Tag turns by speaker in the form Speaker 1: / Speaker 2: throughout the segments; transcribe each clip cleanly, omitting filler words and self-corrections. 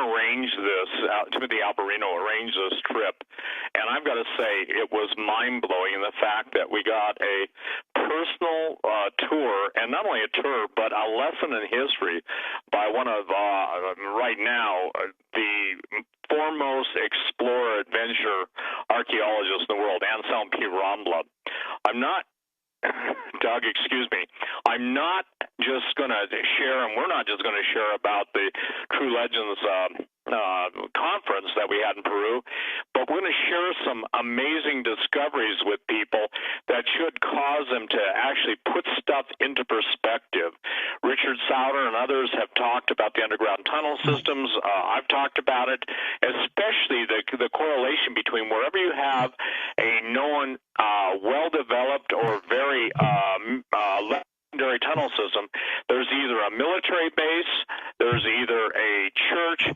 Speaker 1: arranged this, Timothy Alberino arranged this trip, and I've got to say it was mind-blowing in the fact that we got a personal tour, and not only a tour, but a lesson in history by one of, right now, the foremost explorer, adventure archaeologist in the world, Anselm P. Rambla. I'm not Doug, excuse me. I'm not just going to share, and we're not just going to share about the True Legends conference that we had in Peru, but we're going to share some amazing discoveries with people that should cause them to actually put stuff into perspective. Richard Sauter and others have talked about the underground tunnel systems. I've talked about it, especially the correlation between wherever you have a known well-developed or very legendary tunnel system, there's either a military base, there's either a church,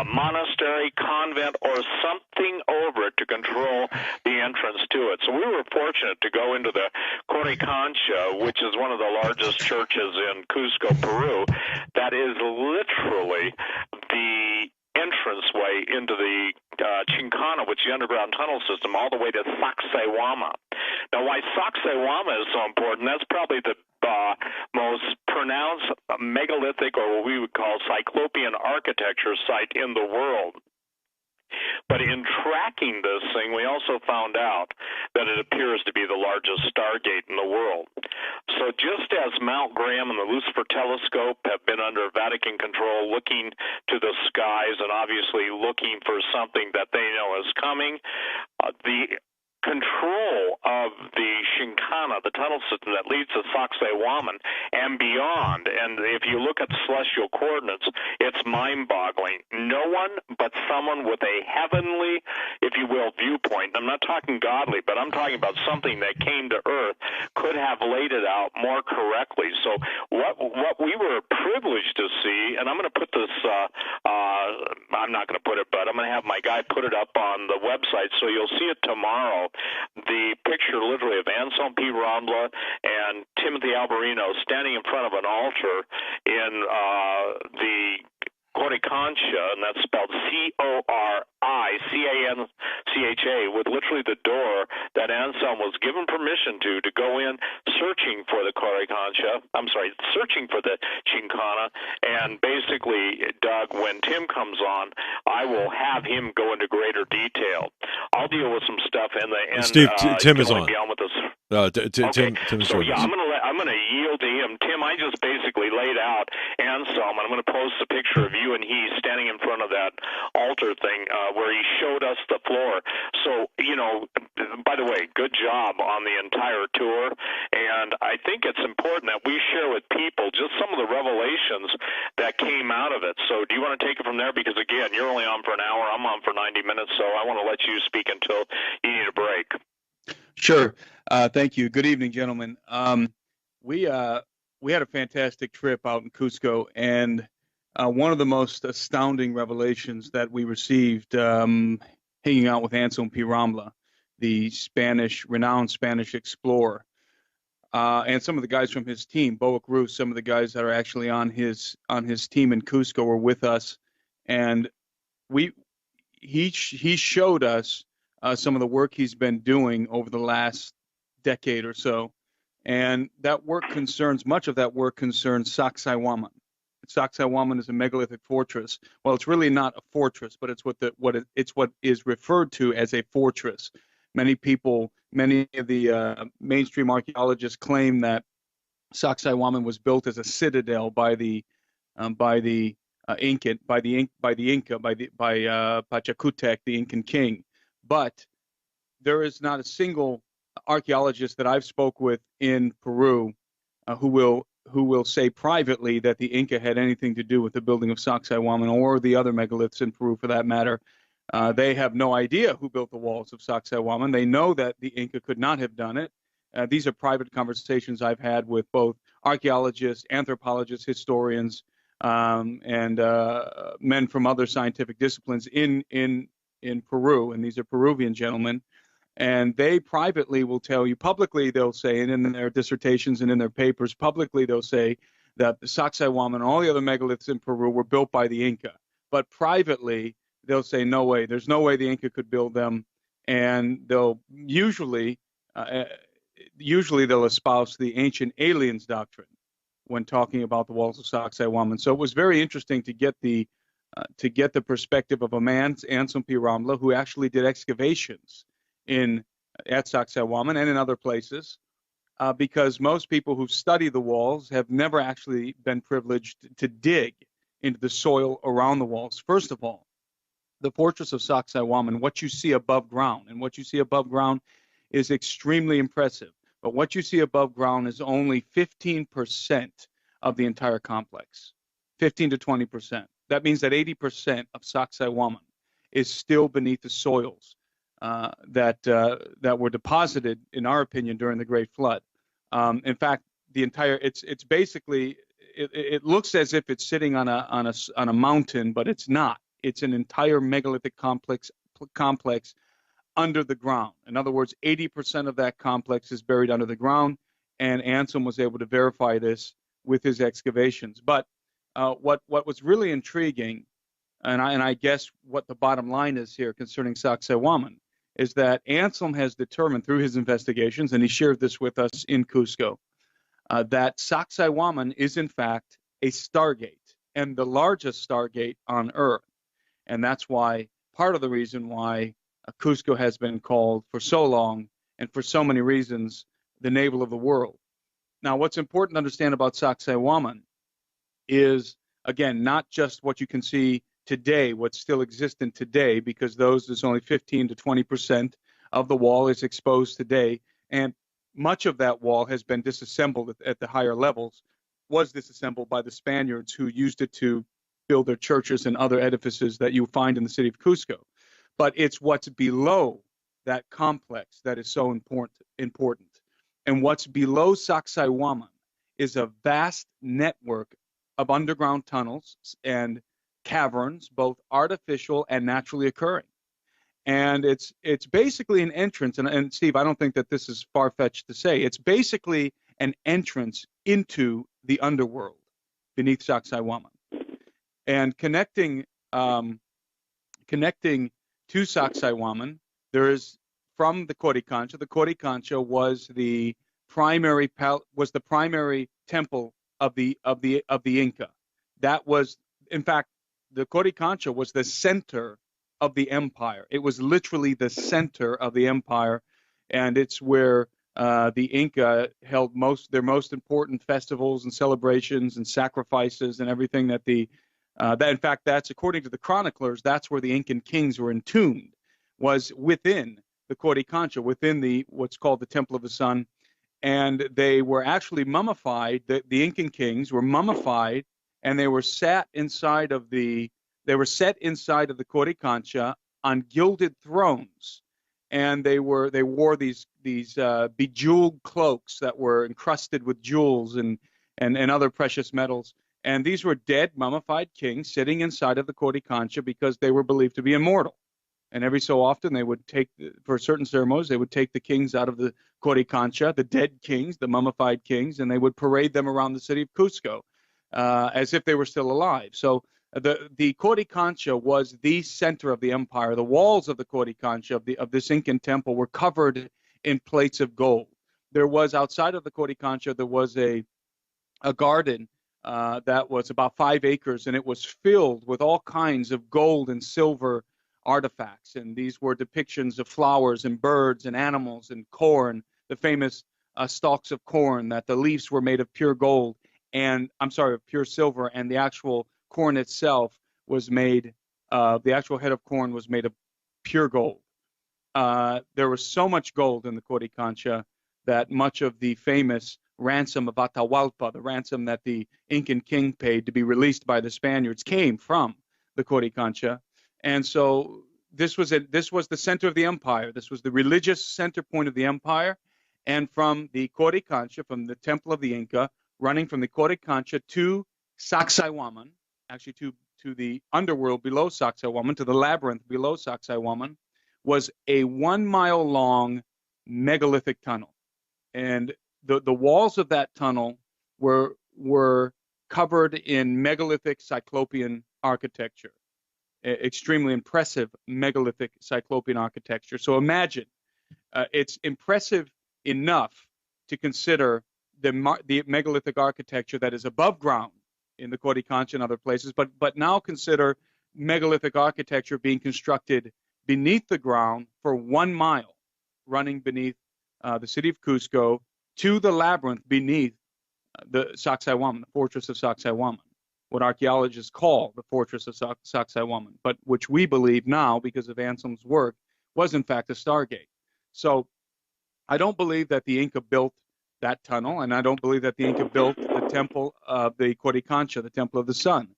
Speaker 1: monastery, convent, or something over it to control the entrance to it. So we were fortunate to go into the Coricancha, which is one of the largest churches in Cusco, Peru, that is literally the entranceway into the Chincana, which is the underground tunnel system, all the way to Sacsayhuama. Now, why Sacsayhuama is so important, that's probably the most pronounced megalithic, or what we would call cyclopean architecture site in the world. But in tracking this thing, we also found out that it appears to be the largest stargate in the world. So just as Mount Graham and the Lucifer telescope have been under Vatican control, looking to the skies and obviously looking for something that they know is coming, the control of the Chincana, the tunnel system that leads to Sacsayhuaman and beyond, and if you look at the celestial coordinates, it's mind-boggling. No one but someone with a heavenly, if you will, viewpoint, I'm not talking godly, but I'm talking about something that came to earth, could have laid it out more correctly. So what we were privileged to see, and I'm going to put this, I'm not going to put it, but I'm going to have my guy put it up on the website, so you'll see it tomorrow. The picture literally of Anselm P. Rambla and Timothy Alberino standing in front of an altar in the Coricancha, and that's spelled Coricancha, with literally the door that Anselm was given permission to go in, searching for the Coricancha. I'm sorry, searching for the Chincana. And basically, Doug, when Tim comes on, I will have him go into greater detail. I'll deal with some stuff in the end.
Speaker 2: Steve, Tim is on.
Speaker 1: Be on with us.
Speaker 2: Okay. Tim is
Speaker 1: so
Speaker 2: on.
Speaker 1: Yeah, I'm going to yield to him. Tim, I just basically laid out Anselm, and I'm going to post a picture of you and he standing in front of that altar thing where he showed us the floor. So, by the way, good job on the entire tour, and I think it's important that we share with people just some of the revelations that came out of it. So do you want to take it from there? Because, again, you're only on for an hour, I'm on for 90 minutes, so I want to let you speak until you need a break.
Speaker 3: Sure. Thank you. Good evening, gentlemen. We had a fantastic trip out in Cusco, and one of the most astounding revelations that we received hanging out with Anselm P. Rambla, the renowned Spanish explorer, and some of the guys from his team, Boa Cruz, some of the guys that are actually on his team in Cusco were with us, and he showed us some of the work he's been doing over the last decade or so, and much of that work concerns Sacsayhuaman. Sacsayhuaman is a megalithic fortress. Well, it's really not a fortress, but it's what is referred to as a fortress. Many of the mainstream archaeologists claim that Sacsayhuaman was built as a citadel by Pachacutec, the Incan king. But there is not a single archaeologist that I've spoke with in Peru who will say privately that the Inca had anything to do with the building of Sacsayhuaman or the other megaliths in Peru for that matter. They have no idea who built the walls of Sacsayhuaman. They know that the Inca could not have done it. These are private conversations I've had with both archaeologists, anthropologists, historians, and men from other scientific disciplines in Peru, and these are Peruvian gentlemen. And they privately will tell you, publicly they'll say, and in their dissertations and in their papers, publicly they'll say that the Sacsayhuaman and all the other megaliths in Peru were built by the Inca. but privately they'll say no way. There's no way the Inca could build them, and they'll usually they'll espouse the ancient aliens doctrine when talking about the walls of Sacsayhuaman. So it was very interesting to get the perspective of a man, Anselm P. Ramla, who actually did excavations at Sacsayhuaman and in other places, because most people who study the walls have never actually been privileged to dig into the soil around the walls. First of all, the fortress of Sacsayhuaman, what you see above ground, and what you see above ground is extremely impressive. But what you see above ground is only 15% of the entire complex, 15 to 20%. That means that 80% of Sacsayhuaman is still beneath the soils that were deposited, in our opinion, during the Great Flood. In fact, it's basically it looks as if it's sitting on a mountain, but it's not. It's an entire megalithic complex under the ground. In other words, 80% of that complex is buried under the ground, and Anselm was able to verify this with his excavations. But what was really intriguing, and I guess what the bottom line is here concerning Sacsayhuaman, is that Anselm has determined through his investigations, and he shared this with us in Cusco, that Sacsayhuaman is in fact a stargate, and the largest stargate on Earth. And that's why, part of the reason why Cusco has been called for so long and for so many reasons the navel of the world. Now, what's important to understand about Sacsayhuaman is, again, not just what you can see today, what's still existent today, because there's only 15 to 20% of the wall is exposed today, and much of that wall has been disassembled at the higher levels, was disassembled by the Spaniards, who used it to build their churches and other edifices that you find in the city of Cusco. But it's what's below that complex that is so important. And what's below Sacsayhuaman is a vast network of underground tunnels and caverns, both artificial and naturally occurring. And it's basically an entrance, and Steve, I don't think that this is far-fetched to say, it's basically an entrance into the underworld beneath Sacsayhuaman. And connecting to Sacsayhuaman, there is, from the Coricancha. The Coricancha was the primary temple of the Inca. That was, in fact, the Coricancha was the center of the empire. It was literally the center of the empire, and it's where the Inca held their most important festivals and celebrations and sacrifices and everything that in fact, that's, according to the chroniclers, that's where the Incan kings were entombed, was within the Coricancha, within what's called the Temple of the Sun. And they were actually mummified. The Incan kings were mummified, and they were set inside of the Coricancha on gilded thrones, and they wore these bejeweled cloaks that were encrusted with jewels and other precious metals. And these were dead, mummified kings sitting inside of the Coricancha because they were believed to be immortal. And every so often they would for certain ceremonies, they would take the kings out of the Coricancha, the dead kings, the mummified kings, and they would parade them around the city of Cusco as if they were still alive. So the Coricancha was the center of the empire. The walls of the Coricancha, of this Incan temple, were covered in plates of gold. There was, outside of the Coricancha, there was a garden that was about 5 acres, and it was filled with all kinds of gold and silver artifacts. And these were depictions of flowers and birds and animals and corn, the famous stalks of corn, that the leaves were made of pure gold, and pure silver, and the actual corn itself was made, the actual head of corn was made of pure gold. There was so much gold in the Coricancha that much of the famous ransom of Atahualpa, the ransom that the Incan king paid to be released by the Spaniards, came from the Coricancha. And so this was the center of the empire. This was the religious center point of the empire. And from the Coricancha, from the temple of the Inca, running from the Coricancha to Sacsayhuaman, actually to the underworld below Sacsayhuaman, to the labyrinth below Sacsayhuaman, was a 1 mile long megalithic tunnel. And the walls of that tunnel were covered in megalithic Cyclopean architecture. extremely impressive megalithic Cyclopean architecture. So imagine it's impressive enough to consider the megalithic architecture that is above ground in the Coricancha and other places, but now consider megalithic architecture being constructed beneath the ground for 1 mile, running beneath the city of Cusco to the labyrinth beneath the Sacsayhuaman, the fortress of Sacsayhuaman, what archaeologists call the fortress of Sacsayhuaman, but which we believe now, because of Anselm's work, was in fact a stargate. So I don't believe that the Inca built that tunnel, and I don't believe that the Inca built the temple of the Coricancha, the temple of the sun.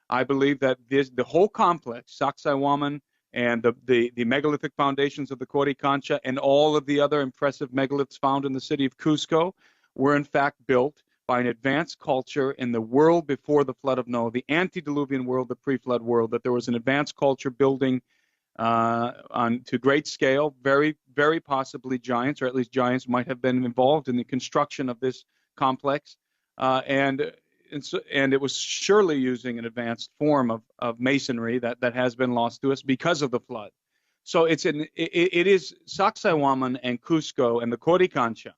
Speaker 3: I believe that the whole complex, Sacsayhuaman and the megalithic foundations of the Coricancha and all of the other impressive megaliths found in the city of Cusco were in fact built by an advanced culture in the world before the flood of Noah, the antediluvian world, the pre-flood world, that there was an advanced culture building to great scale, very, very possibly giants, or at least giants might have been involved in the construction of this complex, and it was surely using an advanced form of masonry that has been lost to us because of the flood. So it is Sacsayhuaman and Cusco and the Coricancha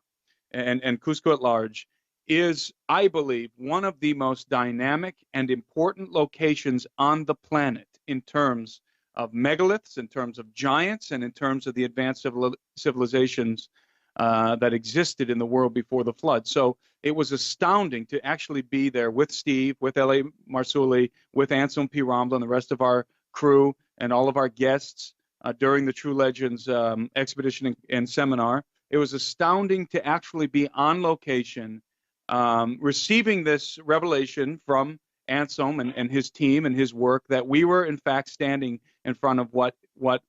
Speaker 3: and Cusco at large is, I believe, one of the most dynamic and important locations on the planet in terms of megaliths, in terms of giants, and in terms of the advanced civilizations that existed in the world before the flood. So it was astounding to actually be there with Steve, with L.A. Marsuli, with Anselm P. Rombla, and the rest of our crew, and all of our guests during the True Legends expedition and seminar. It was astounding to actually be on location, receiving this revelation from Anselm and his team and his work, that we were in fact standing in front of what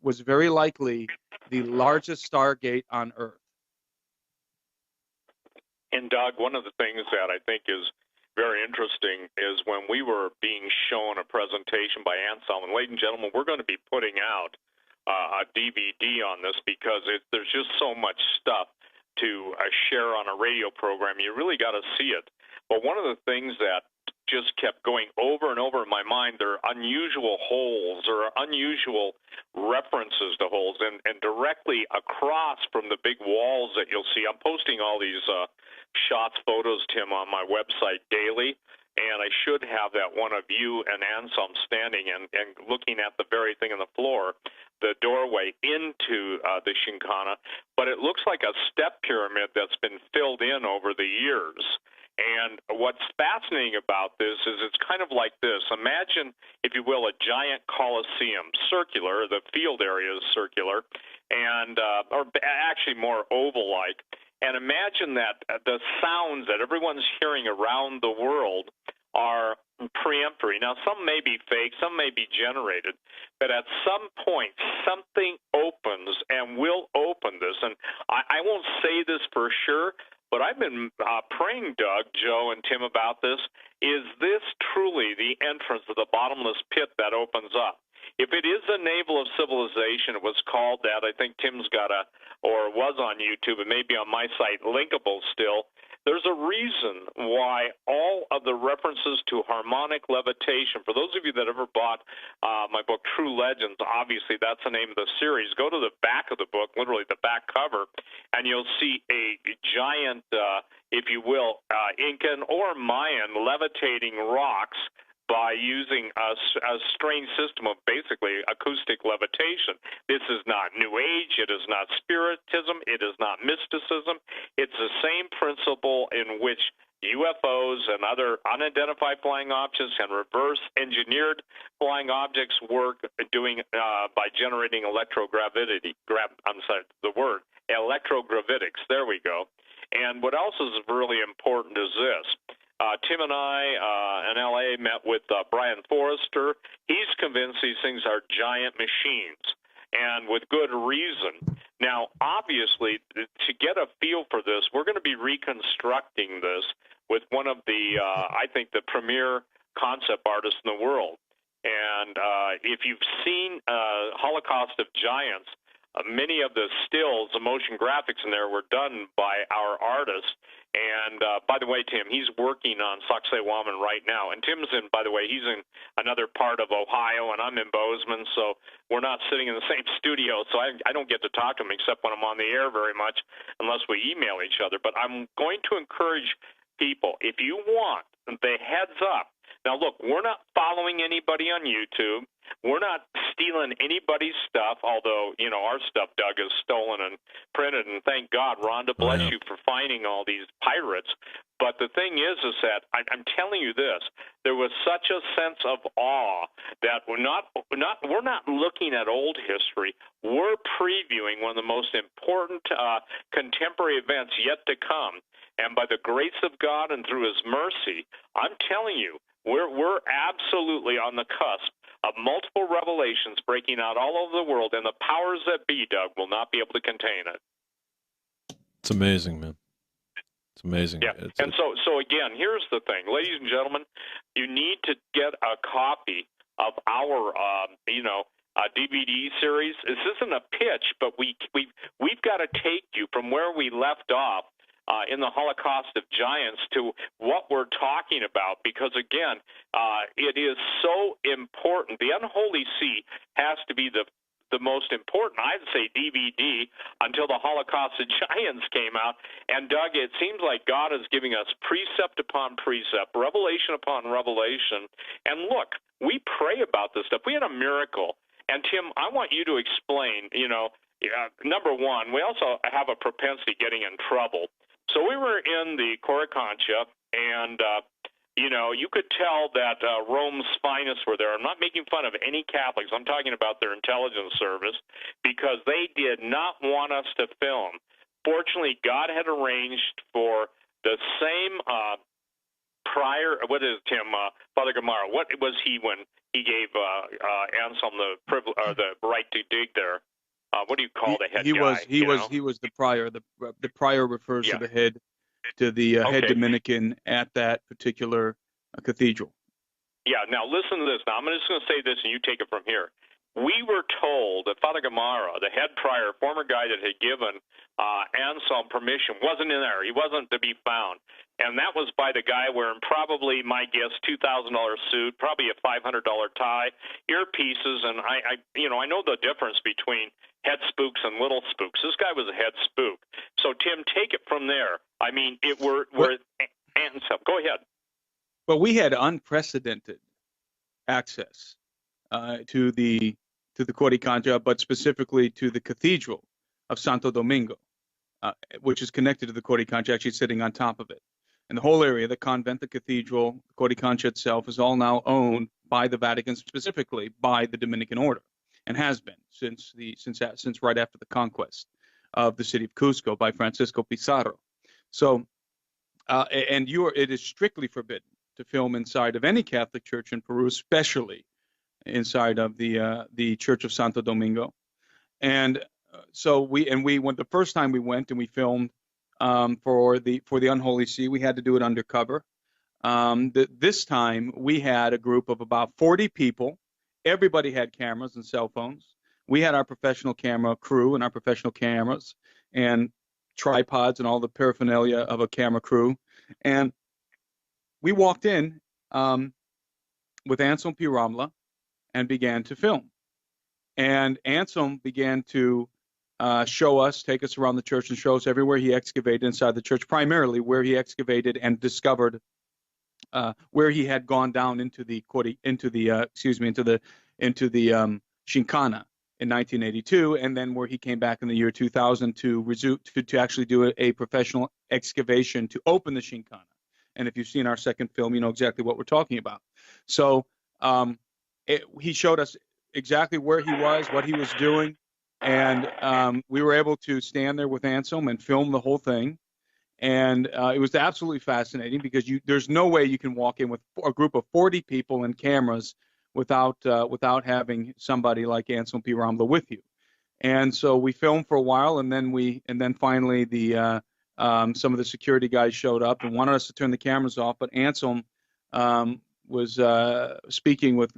Speaker 3: was very likely the largest stargate on Earth.
Speaker 1: And Doug, one of the things that I think is very interesting is when we were being shown a presentation by Anselm, and ladies and gentlemen, we're going to be putting out a DVD on this because there's just so much stuff to share on a radio program. You really got to see it. But one of the things that just kept going over and over in my mind, there are unusual holes or unusual references to holes, and directly across from the big walls that you'll see. I'm posting all these shots, photos, Tim, on my website daily, and I should have that one of you and Anselm standing and looking at the very thing on the floor, the doorway into the Shinkana, but it looks like a step pyramid that's been filled in over the years. And what's fascinating about this is it's kind of like this. Imagine, if you will, a giant coliseum, circular. The field area is circular, and or actually more oval-like. And imagine that the sounds that everyone's hearing around the world are preemptory. Now, some may be fake, some may be generated, but at some point, something opens and will open this. And I won't say this for sure, but I've been praying, Doug, Joe, and Tim, about this. Is this truly the entrance to the bottomless pit that opens up? If it is a navel of civilization, it was called that. I think Tim's got or was on YouTube, and maybe on my site, linkable still. There's a reason why all of the references to harmonic levitation, for those of you that ever bought my book, True Legends, obviously that's the name of the series. Go to the back of the book, literally the back cover, and you'll see a giant, if you will, Incan or Mayan levitating rocks by using a strange system of basically acoustic levitation. This is not New Age. It is not Spiritism. It is not mysticism. It's the same principle in which UFOs and other unidentified flying objects and reverse-engineered flying objects work doing by generating electrogravity. Electrogravitics. There we go. And what else is really important is this. Tim and I in L.A. met with Brian Forrester. He's convinced these things are giant machines, and with good reason. Now, obviously, to get a feel for this, we're going to be reconstructing this with one of the, I think, the premier concept artists in the world. And if you've seen Holocaust of Giants, many of the stills, the motion graphics in there were done by our artists. And by the way, Tim, he's working on Sacsayhuaman right now. And Tim's in, by the way, he's in another part of Ohio, and I'm in Bozeman, so we're not sitting in the same studio. So I don't get to talk to him except when I'm on the air very much, unless we email each other. But I'm going to encourage people, if you want the heads up. Now, look, we're not following anybody on YouTube. We're not stealing anybody's stuff, although, you know, our stuff, Doug, is stolen and printed, and thank God, Rhonda, bless you for finding all these pirates. But the thing is that I'm telling you this, there was such a sense of awe that we're not looking at old history. We're previewing one of the most important contemporary events yet to come. And by the grace of God and through His mercy, I'm telling you, we're absolutely on the cusp of multiple revelations breaking out all over the world, and the powers that be, Doug, will not be able to contain it.
Speaker 2: It's amazing, man. It's amazing.
Speaker 1: Yeah. So again, here's the thing, ladies and gentlemen, you need to get a copy of our, DVD series. This isn't a pitch, but we've got to take you from where we left off in the Holocaust of Giants to what we're talking about, because, again, it is so important. The Unholy See has to be the most important, I'd say, DVD until the Holocaust of Giants came out. And, Doug, it seems like God is giving us precept upon precept, revelation upon revelation. And, look, we pray about this stuff. We had a miracle. And, Tim, I want you to explain, number one, we also have a propensity getting in trouble. So we were in the Coricancha, and, you could tell that Rome's finest were there. I'm not making fun of any Catholics. I'm talking about their intelligence service, because they did not want us to film. Fortunately, God had arranged for the same prior, what is Tim, Father Gamara, what was he when he gave Anselm the right to dig there? What do you call the head guy?
Speaker 3: He was the prior. The prior refers to the head, to the head Dominican at that particular cathedral.
Speaker 1: Yeah. Now listen to this. Now I'm just going to say this, and you take it from here. We were told that Father Gamara, the head prior, former guy that had given Anselm permission, wasn't in there. He wasn't to be found. And that was by the guy wearing, probably, my guess, $2,000 suit, probably a $500 tie, earpieces, and I know the difference between head spooks and little spooks. This guy was a head spook. So, Tim, take it from there. I mean, we're Anselm. Go ahead.
Speaker 3: Well, we had unprecedented access to the Coricancha, but specifically to the Cathedral of Santo Domingo, which is connected to the Coricancha, actually sitting on top of it. And the whole area, the convent, the cathedral, the Coricancha itself, is all now owned by the Vatican, specifically by the Dominican Order, and has been since right after the conquest of the city of Cusco by Francisco Pizarro. So, it is strictly forbidden to film inside of any Catholic church in Peru, especially inside of the Church of Santo Domingo. And so we went the first time we went and we filmed for the Unholy See. We had to do it undercover. This time we had a group of about 40 people. Everybody had cameras and cell phones. We had our professional camera crew and our professional cameras and tripods and all the paraphernalia of a camera crew. And we walked in with Anselm P. Ramla and began to film. And Anselm began to take us around the church and show us everywhere he excavated inside the church, primarily where he excavated and discovered where he had gone down into the Chincana in 1982, and then where he came back in the year 2000 to actually do a professional excavation to open the Chincana. And if you've seen our second film, you know exactly what we're talking about. So he showed us exactly where he was, what he was doing, and we were able to stand there with Anselm and film the whole thing. And it was absolutely fascinating, because there's no way you can walk in with a group of 40 people and cameras without having somebody like Anselm P. Ramla with you. And so we filmed for a while, and then finally some of the security guys showed up and wanted us to turn the cameras off, but Anselm was speaking with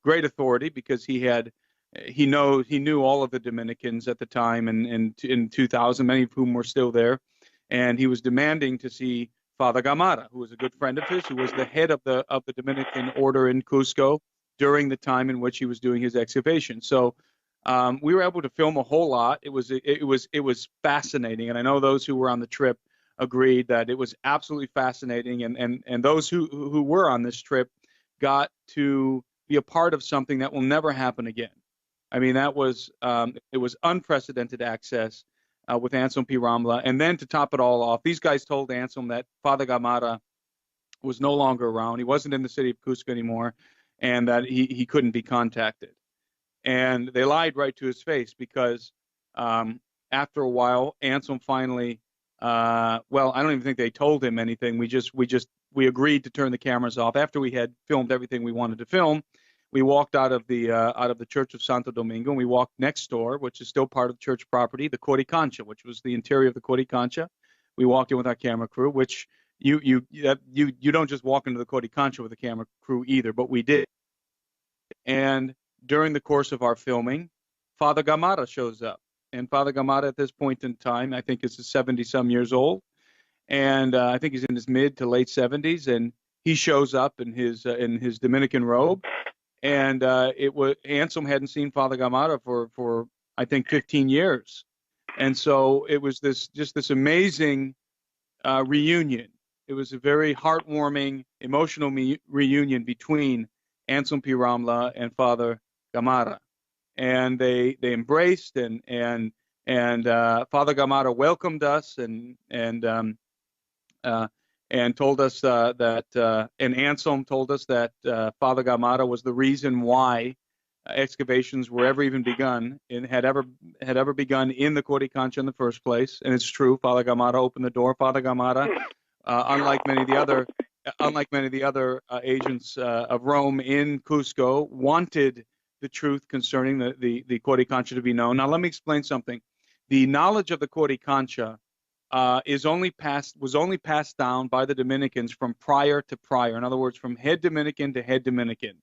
Speaker 3: great authority, because he knew all of the Dominicans at the time, and in 2000, many of whom were still there, and he was demanding to see Father Gamara, who was a good friend of his, who was the head of the Dominican order in Cusco during the time in which he was doing his excavation. So we were able to film a whole lot. It was fascinating, and I know those who were on the trip agreed that it was absolutely fascinating, and those who were on this trip got to be a part of something that will never happen again. I mean, that was it was unprecedented access with Anselm P. Ramla. And then to top it all off, these guys told Anselm that Father Gamara was no longer around. He wasn't in the city of Cusco anymore, and that he couldn't be contacted. And they lied right to his face, because after a while, Anselm finally, well, I don't even think they told him anything. We agreed to turn the cameras off after we had filmed everything we wanted to film. We walked out of the Church of Santo Domingo, and we walked next door, which is still part of the church property, the Coricancha, which was the interior of the Coricancha. We walked in with our camera crew, which you don't just walk into the Coricancha with a camera crew either, but we did. And during the course of our filming, Father Gamara shows up, and Father Gamara at this point in time, I think is 70-some years old, and I think he's in his mid to late 70s, and he shows up in his Dominican robe. And Anselm hadn't seen Father Gamara for I think 15 years, and so it was this amazing reunion. It was a very heartwarming, emotional reunion between Anselm P. Ramla and Father Gamara, and they embraced, and Father Gamara welcomed us and told us and Anselm told us that Father Gamara was the reason why excavations were ever even begun and had ever begun in the Coricancha in the first place. And it's true, Father Gamara opened the door. Father Gamara, unlike many of the other agents of Rome in Cusco, wanted the truth concerning the Coricancha to be known. Now let me explain something. The knowledge of the Coricancha was only passed down by the Dominicans from prior to prior. In other words, from head Dominican to head Dominican.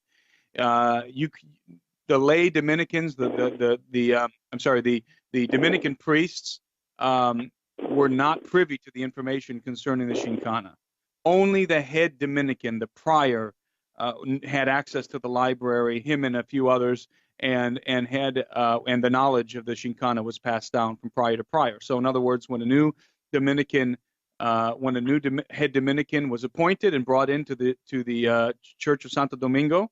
Speaker 3: The lay Dominicans, the Dominican priests were not privy to the information concerning the Shinkana. Only the head Dominican, the prior, had access to the library. Him and a few others, and the knowledge of the Shinkana was passed down from prior to prior. So, in other words, when a new head Dominican was appointed and brought into the Church of Santo Domingo,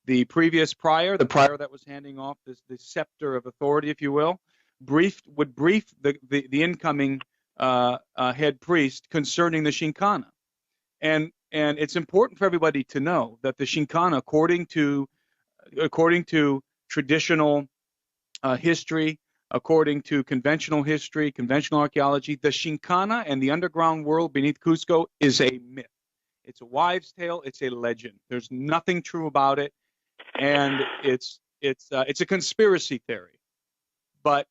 Speaker 3: the previous prior, the prior that was handing off the scepter of authority, if you will, would brief the incoming head priest concerning the Shinkana. And it's important for everybody to know that the Shinkana, according to traditional history, according to conventional history, conventional archaeology, the Shinkana and the underground world beneath Cusco is a myth. It's a wives' tale. It's a legend. There's nothing true about it, and it's a conspiracy theory. But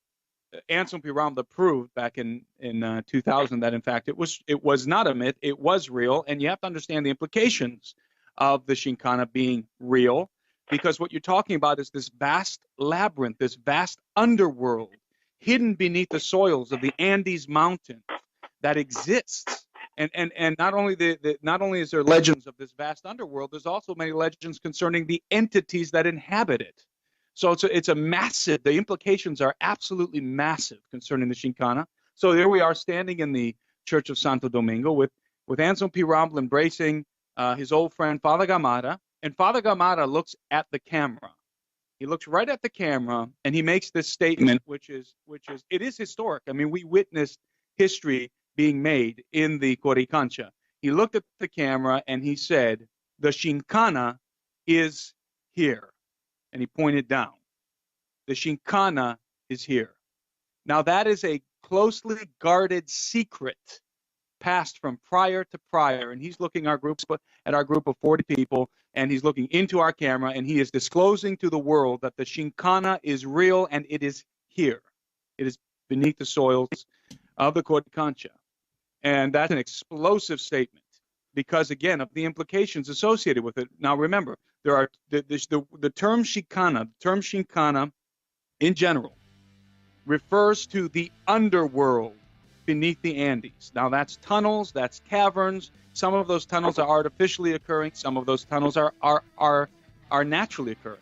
Speaker 3: Anselm P. Ramla proved back in 2000 that in fact it was not a myth. It was real, and you have to understand the implications of the Shinkana being real, because what you're talking about is this vast labyrinth, this vast underworld hidden beneath the soils of the Andes Mountains that exists. And not only is there legends of this vast underworld, there's also many legends concerning the entities that inhabit it. So it's a massive, the implications are absolutely massive concerning the Shinkana. So there we are standing in the Church of Santo Domingo with Anselm P. Ramla embracing his old friend Father Gamara, and Father Gamara looks at the camera. He looks right at the camera, and he makes this statement, which is it is historic. I mean, we witnessed history being made in the Coricancha. He looked at the camera and he said, "The Shinkana is here," and he pointed down. The Shinkana is here. Now that is a closely guarded secret passed from prior to prior, and he's looking at our group of 40 people, and he's looking into our camera, and he is disclosing to the world that the Shinkana is real, and it is here. It is beneath the soils of the Coricancha. And that's an explosive statement because, again, of the implications associated with it. Now, remember, there are the term Shinkana in general refers to the underworld beneath the Andes. Now, that's tunnels, that's caverns. Some of those tunnels are artificially occurring. Some of those tunnels are naturally occurring.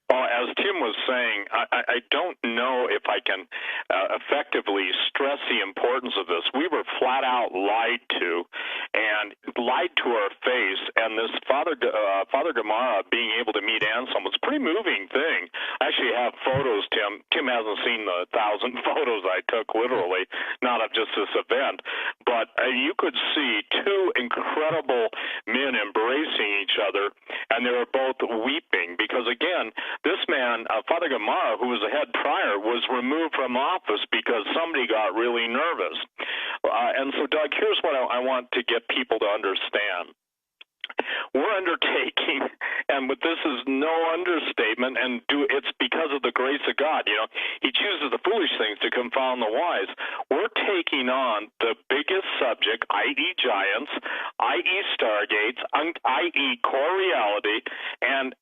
Speaker 1: Well, as Tim was saying, I don't know if I can effectively stress the importance of this. We were flat out lied to, and lied to our face. And this Father Gamarra being able to meet Anselm was a pretty moving thing. I actually have photos, Tim. Tim hasn't seen the 1,000 photos I took, literally, not of just this event. But you could see two incredible men embracing each other, and they were both weeping because, again, this man, Father Gamarra, who was the head prior, was removed from office because somebody got really nervous. And so, Doug, here's what I want to get people to understand. We're undertaking, and this is no understatement, and it's because of the grace of God. You know, He chooses the foolish things to confound the wise. We're taking on the biggest subject, i.e. giants, i.e. stargates, i.e. core reality, and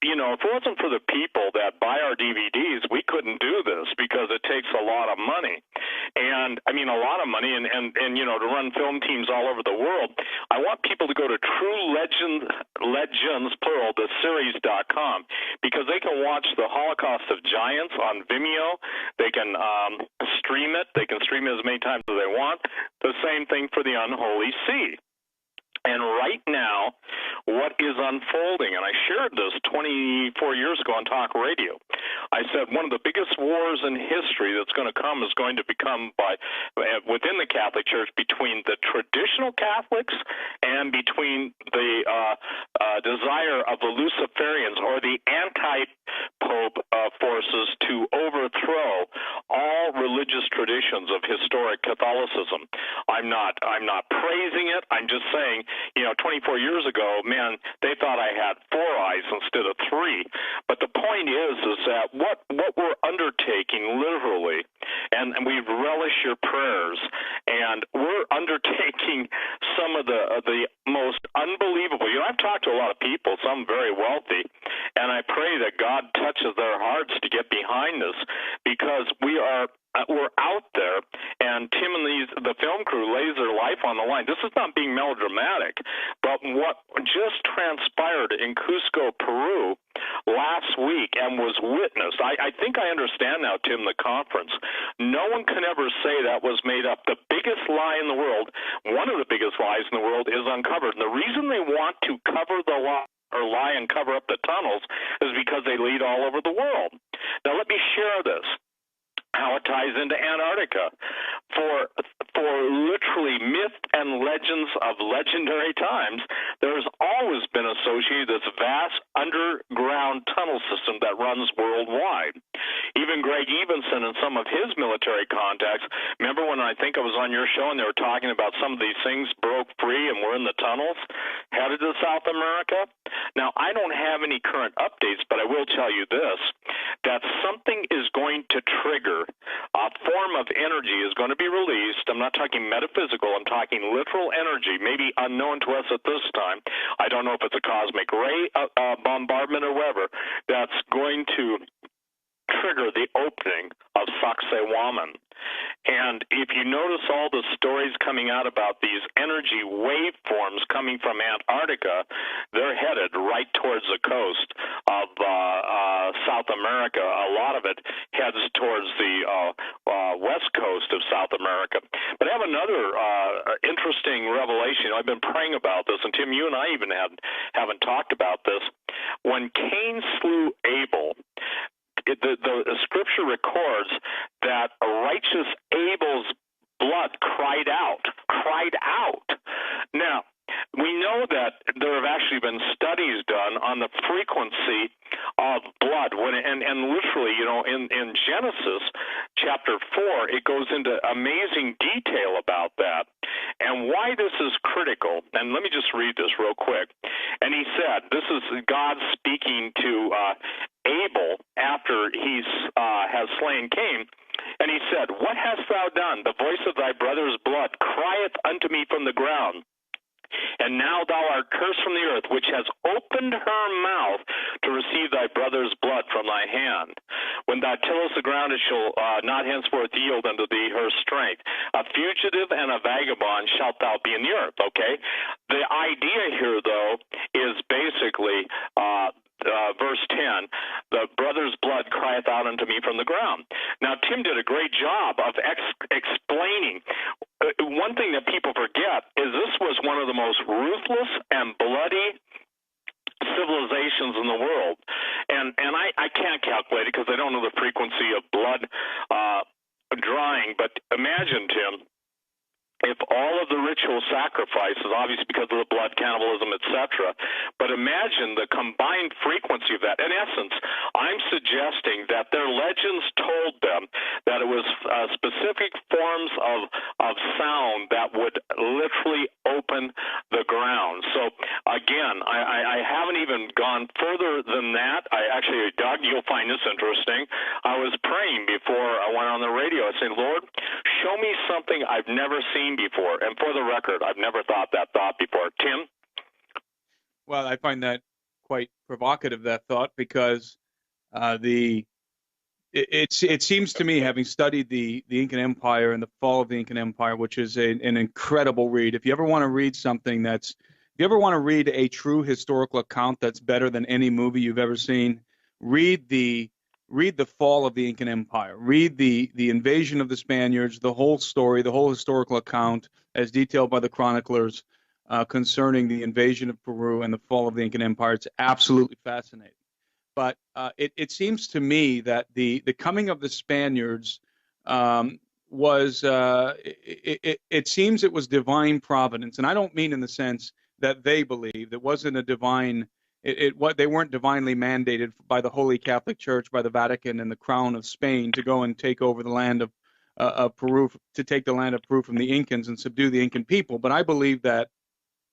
Speaker 1: you know, if it wasn't for the people that buy our DVDs, we couldn't do this because it takes a lot of money. And I mean, a lot of money, and you know, to run film teams all over the world. I want people to go to Legends, plural, the series.com, because they can watch the Holocaust of Giants on Vimeo. They can stream it. They can stream it as many times as they want. The same thing for the Unholy Sea. And right now, what is unfolding, and I shared this 24 years ago on talk radio, I said one of the biggest wars in history that's going to come is going to become within the Catholic Church between the traditional Catholics and between the desire of the Luciferians or the anti-Pope forces to overthrow all religious traditions of historic Catholicism. I'm not praising it. I'm just saying, you know, 24 years ago, man, they thought I had 4 eyes instead of 3. But the point is that what we're undertaking literally, and we relish your prayers, and we're undertaking some of the most unbelievable. You know, I've talked to a lot of people, some very wealthy, and I pray that God touches their hearts to get behind this, because we're out there, and Tim and the film crew lays their life on the line. This is not being melodramatic, but what just transpired in Cusco, Peru last week and was witnessed, I think I understand now, Tim, the conference. No one can ever say that was made up. The biggest lie in the world, one of the biggest lies in the world, is uncovered. And the reason they want to cover the lie or lie and cover up the tunnels is because they lead all over the world. Now, let me share this, how it ties into Antarctica. For literally myth and legends of legendary times, there has always been associated this vast underground tunnel system that runs worldwide. Even Greg Evenson and some of his military contacts, remember when I think I was on your show and they were talking about some of these things broke free and were in the tunnels headed to South America? Now, I don't have any current updates, but I will tell you this, that something is going to trigger. A form of energy is going to be released. I'm not talking metaphysical. I'm talking literal energy, maybe unknown to us at this time. I don't know if it's a cosmic ray bombardment or whatever, that's going to trigger the opening of Sacsayhuaman. And if you notice all the stories coming out about these energy waveforms coming from Antarctica, they're headed right towards the coast of South America. A lot of it heads towards the west coast of South America. But I have another interesting revelation. I've been praying about this, and Tim, you and I even haven't talked about this. When Cain slew Abel, the scripture records that righteous Abel's blood cried out. Now, we know that there have actually been studies done on the frequency of blood. And literally, you know, in Genesis chapter 4, it goes into amazing detail about that and why this is critical. And let me just read this real quick. And he said, this is God speaking to Abel after he has slain Cain. And he said, "What hast thou done? The voice of thy brother's blood crieth unto me from the ground. And now thou art cursed from the earth, which has opened her mouth to receive thy brother's blood from thy hand." When thou tillest the ground, it shall not henceforth yield unto thee her strength. A fugitive and a vagabond shalt thou be in the earth, okay? The idea here, though, is basically verse 10, the brother's blood crieth out unto me from the ground. Now, Tim did a great job of explaining. One thing that people forget is this was one of the most ruthless and bloody civilizations in the world. And I can't calculate it because I don't know the frequency of blood drying, but imagine, Tim, if all of the ritual sacrifices, obviously because of the blood, cannibalism, etc., but imagine the combined frequency of that. In essence, I'm suggesting that their legends told them that it was specific forms of sound that would literally open the ground. So, again, I haven't even gone further than that. Doug, you'll find this interesting. I was praying before I went on the radio. I said, Lord, show me something I've never seen before. And for the record, I've never thought that thought before. Tim?
Speaker 3: Well, I find that quite provocative, that thought, because it seems to me, having studied the Incan Empire and the fall of the Incan Empire, which is an incredible read. If you ever want to read something if you ever want to read a true historical account that's better than any movie you've ever seen, read the fall of the Incan Empire. Read the invasion of the Spaniards, the whole story, the whole historical account as detailed by the chroniclers concerning the invasion of Peru and the fall of the Incan Empire. It's absolutely fascinating. But it seems to me that the coming of the Spaniards was it seems it was divine providence, and I don't mean in the sense that they believed. It wasn't a divine. They weren't divinely mandated by the Holy Catholic Church, by the Vatican and the Crown of Spain to go and take over the land of Peru, to take the land of Peru from the Incans and subdue the Incan people. But I believe that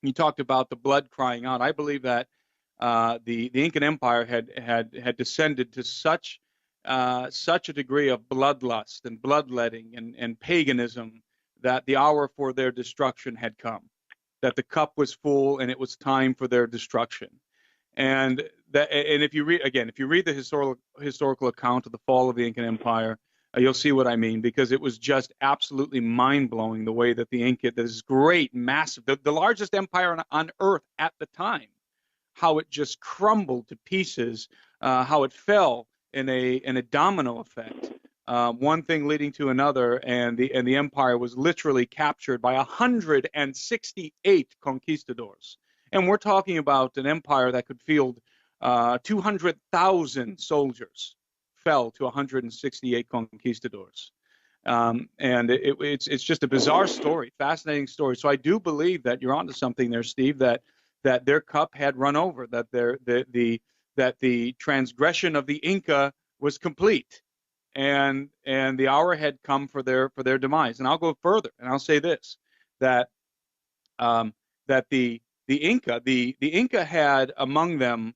Speaker 3: you talked about the blood crying out. I believe that the Incan Empire had descended to such a degree of bloodlust and bloodletting and paganism that the hour for their destruction had come, that the cup was full and it was time for their destruction. And if you read the historical account of the fall of the Incan Empire, you'll see what I mean, because it was just absolutely mind-blowing the way that the Inca, this great, massive, the largest empire on earth at the time, how it just crumbled to pieces, how it fell in a domino effect, one thing leading to another, and the empire was literally captured by 168 conquistadors. And we're talking about an empire that could field 200,000 soldiers, fell to 168 conquistadors. And it's just a bizarre story, fascinating story. So I do believe that you're onto something there, Steve, that their cup had run over, that the transgression of the Inca was complete, and the hour had come for their demise. And I'll go further, and I'll say this, that the Inca had among them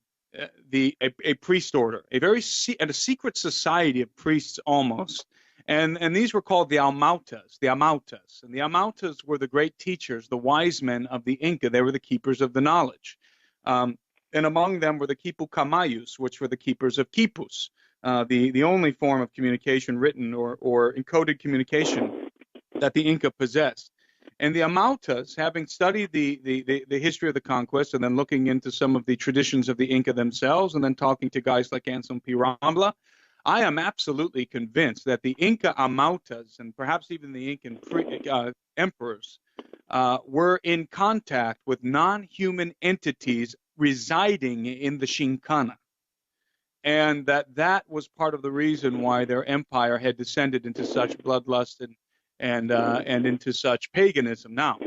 Speaker 3: a priest order, a secret society of priests almost, and these were called the Almautas, and the Almautas were the great teachers, the wise men of the Inca. They were the keepers of the knowledge, and among them were the Quipucamayus, which were the keepers of quipus, the only form of communication, written or encoded communication, that the Inca possessed. And the Almautas, having studied the history of the conquest and then looking into some of the traditions of the Inca themselves and then talking to guys like Anselm P. Rambla, I am absolutely convinced that the Inca Almautas and perhaps even the Incan emperors were in contact with non-human entities residing in the Shinkana. And that was part of the reason why their empire had descended into such bloodlust and into such paganism. Now,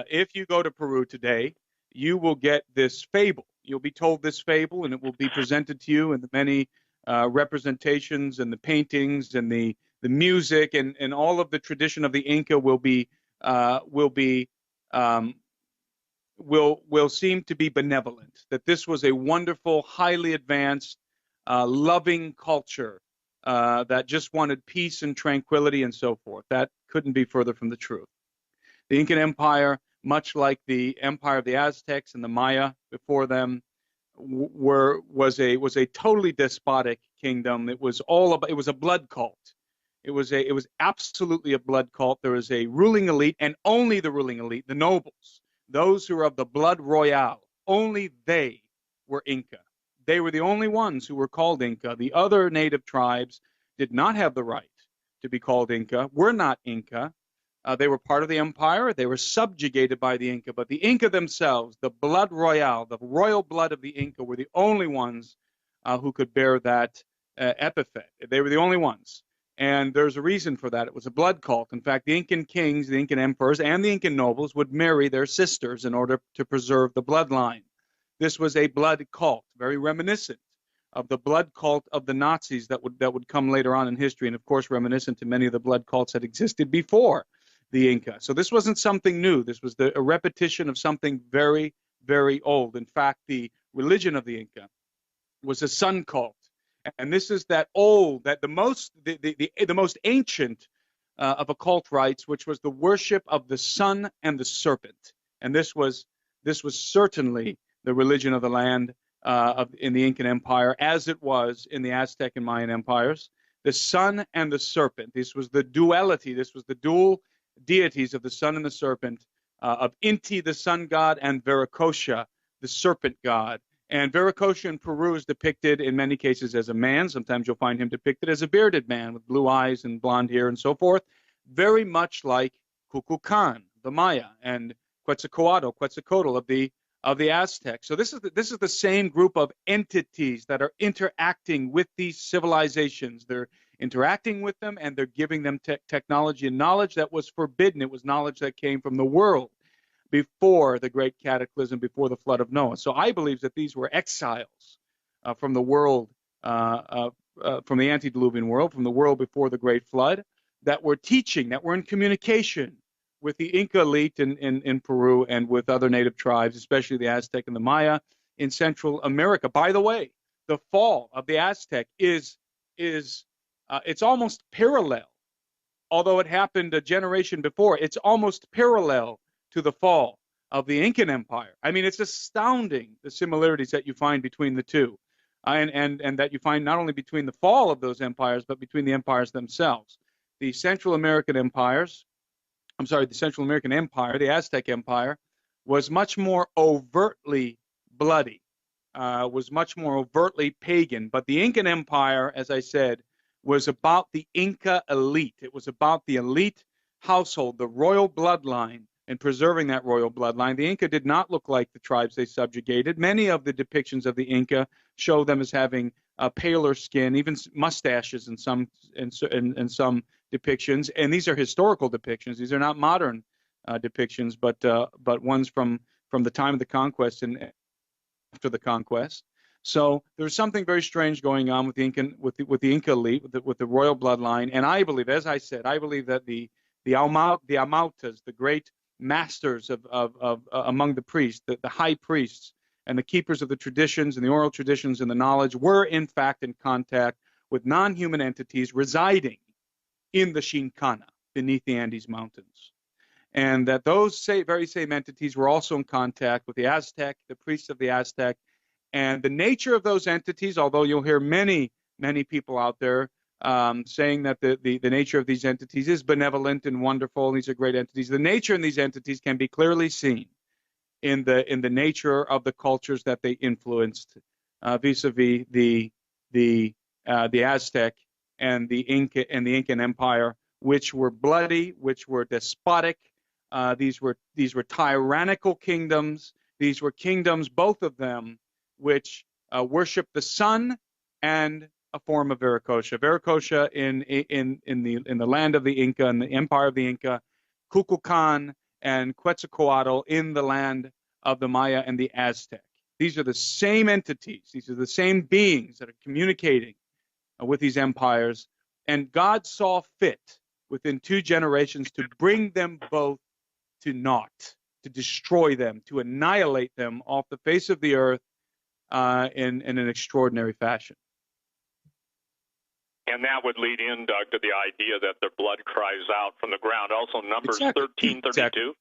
Speaker 3: if you go to Peru today, you will get this fable. You'll be told this fable, and it will be presented to you in the many representations and the paintings and the music and all of the tradition of the Inca will seem to be benevolent. That this was a wonderful, highly advanced, loving culture that just wanted peace and tranquility and so forth. That couldn't be further from the truth. The Incan Empire, much like the empire of the Aztecs and the Maya before them, was a totally despotic kingdom. It was all about, it was a blood cult. It was absolutely a blood cult. There was a ruling elite, and only the ruling elite, the nobles, those who were of the blood royale, only they were Inca. They were the only ones who were called Inca. The other native tribes did not have the right to be called Inca, were not Inca. They were part of the empire. They were subjugated by the Inca, but the Inca themselves, the blood royale, the royal blood of the Inca, were the only ones who could bear that epithet. They were the only ones. And there's a reason for that. It was a blood cult. In fact, the Incan kings, the Incan emperors, and the Incan nobles would marry their sisters in order to preserve the bloodline. This was a blood cult, very reminiscent of the blood cult of the Nazis that would come later on in history, and of course reminiscent to many of the blood cults that existed before the Inca. So this wasn't something new. This was a repetition of something very, very old. In fact, the religion of the Inca was a sun cult. And this is that old, that the most ancient of occult rites, which was the worship of the sun and the serpent. And this was certainly the religion of the land in the Incan Empire, as it was in the Aztec and Mayan empires. The sun and the serpent. This was the duality. This was the dual deities of the sun and the serpent, of Inti, the sun god, and Viracocha, the serpent god. And Viracocha in Peru is depicted in many cases as a man. Sometimes you'll find him depicted as a bearded man with blue eyes and blonde hair and so forth, very much like Kukulkan, the Maya, and Quetzalcoatl of the Aztecs. So this is the same group of entities that are interacting with these civilizations. They're interacting with them, and they're giving them technology and knowledge that was forbidden. It was knowledge that came from the world before the great cataclysm, before the flood of Noah. So I believe that these were exiles from the world, from the antediluvian world, from the world before the great flood, that were teaching, that were in communication with the Inca elite in Peru and with other native tribes, especially the Aztec and the Maya in Central America. By the way, the fall of the Aztec is it's almost parallel, although it happened a generation before. It's almost parallel to the fall of the Incan Empire. I mean, it's astounding the similarities that you find between the two, and that you find not only between the fall of those empires, but between the empires themselves. The Central American empires, the Central American Empire, the Aztec Empire, was much more overtly bloody, was much more overtly pagan. But the Incan Empire, as I said, was about the Inca elite. It was about the elite household, the royal bloodline, and preserving that royal bloodline. The Inca did not look like the tribes they subjugated. Many of the depictions of the Inca show them as having paler skin, even mustaches in some depictions. And these are historical depictions. These are not modern depictions, but ones from the time of the conquest and after the conquest. So there's something very strange going on with the Inca elite, with the royal bloodline. And I believe, as I said, I believe that the Amautas, the great masters of among the priests, the high priests and the keepers of the traditions and the oral traditions and the knowledge, were in fact in contact with non-human entities residing in the Shinkana, beneath the Andes Mountains. And that those very same entities were also in contact with the Aztec, the priests of the Aztec. And the nature of those entities, although you'll hear many people out there saying that the nature of these entities is benevolent and wonderful, these are great entities, the nature in these entities can be clearly seen in the nature of the cultures that they influenced, vis-a-vis the Aztec and the Incan Empire, which were bloody, which were despotic. These were tyrannical kingdoms. These were kingdoms, both of them, which worshiped the sun and a form of Viracocha. Viracocha in the land of the Inca and the empire of the Inca, Kukulkan and Quetzalcoatl in the land of the Maya and the Aztec. These are the same entities. These are the same beings that are communicating with these empires. And God saw fit within 2 generations to bring them both to naught, to destroy them, to annihilate them off the face of the earth in an extraordinary fashion.
Speaker 1: And that would lead in, Doug, to the idea that the blood cries out from the ground. Also, Numbers 13:32.
Speaker 3: Exactly.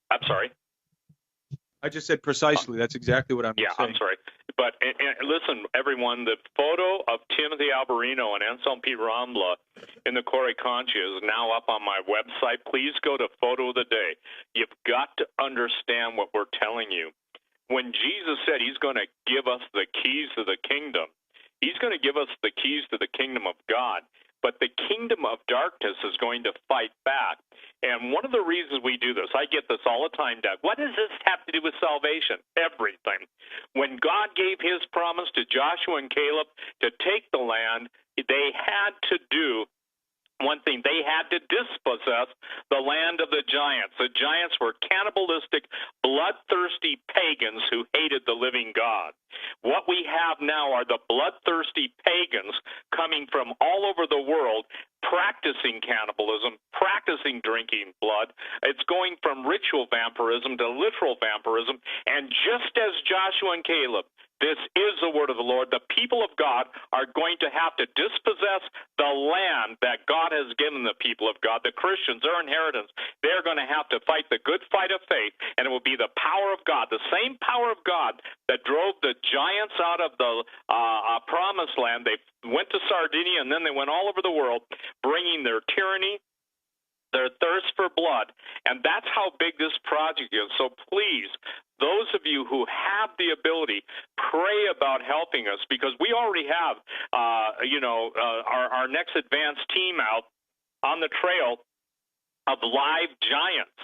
Speaker 1: I'm sorry.
Speaker 3: I just said precisely. That's exactly what I'm
Speaker 1: Yeah,
Speaker 3: saying.
Speaker 1: I'm sorry. But and listen, everyone, the photo of Timothy Alberino and Anselm P. Rambla in the Corey Concha is now up on my website. Please go to Photo of the Day. You've got to understand what we're telling you. When Jesus said he's going to give us the keys to the kingdom, he's going to give us the keys to the kingdom of God. But the kingdom of darkness is going to fight back. And one of the reasons we do this, I get this all the time, Doug. What does this have to do with salvation? Everything. When God gave his promise to Joshua and Caleb to take the land, they had to do one thing. They had to dispossess the land of the giants. The giants were cannibalistic, bloodthirsty pagans who hated the living God. What we have now are the bloodthirsty pagans coming from all over the world, practicing cannibalism, practicing drinking blood. It's going from ritual vampirism to literal vampirism. And just as Joshua and Caleb, this is the word of the Lord, the people of God are going to have to dispossess the land that God has given the people of God, the Christians, their inheritance. They're going to have to fight the good fight of faith, and it will be the power of God, the same power of God that drove the giants out of the promised land. They went to Sardinia, and then they went all over the world, bringing their tyranny, their thirst for blood, and that's how big this project is. So please, those of you who have the ability, pray about helping us, because we already have, our next advanced team out on the trail of live giants.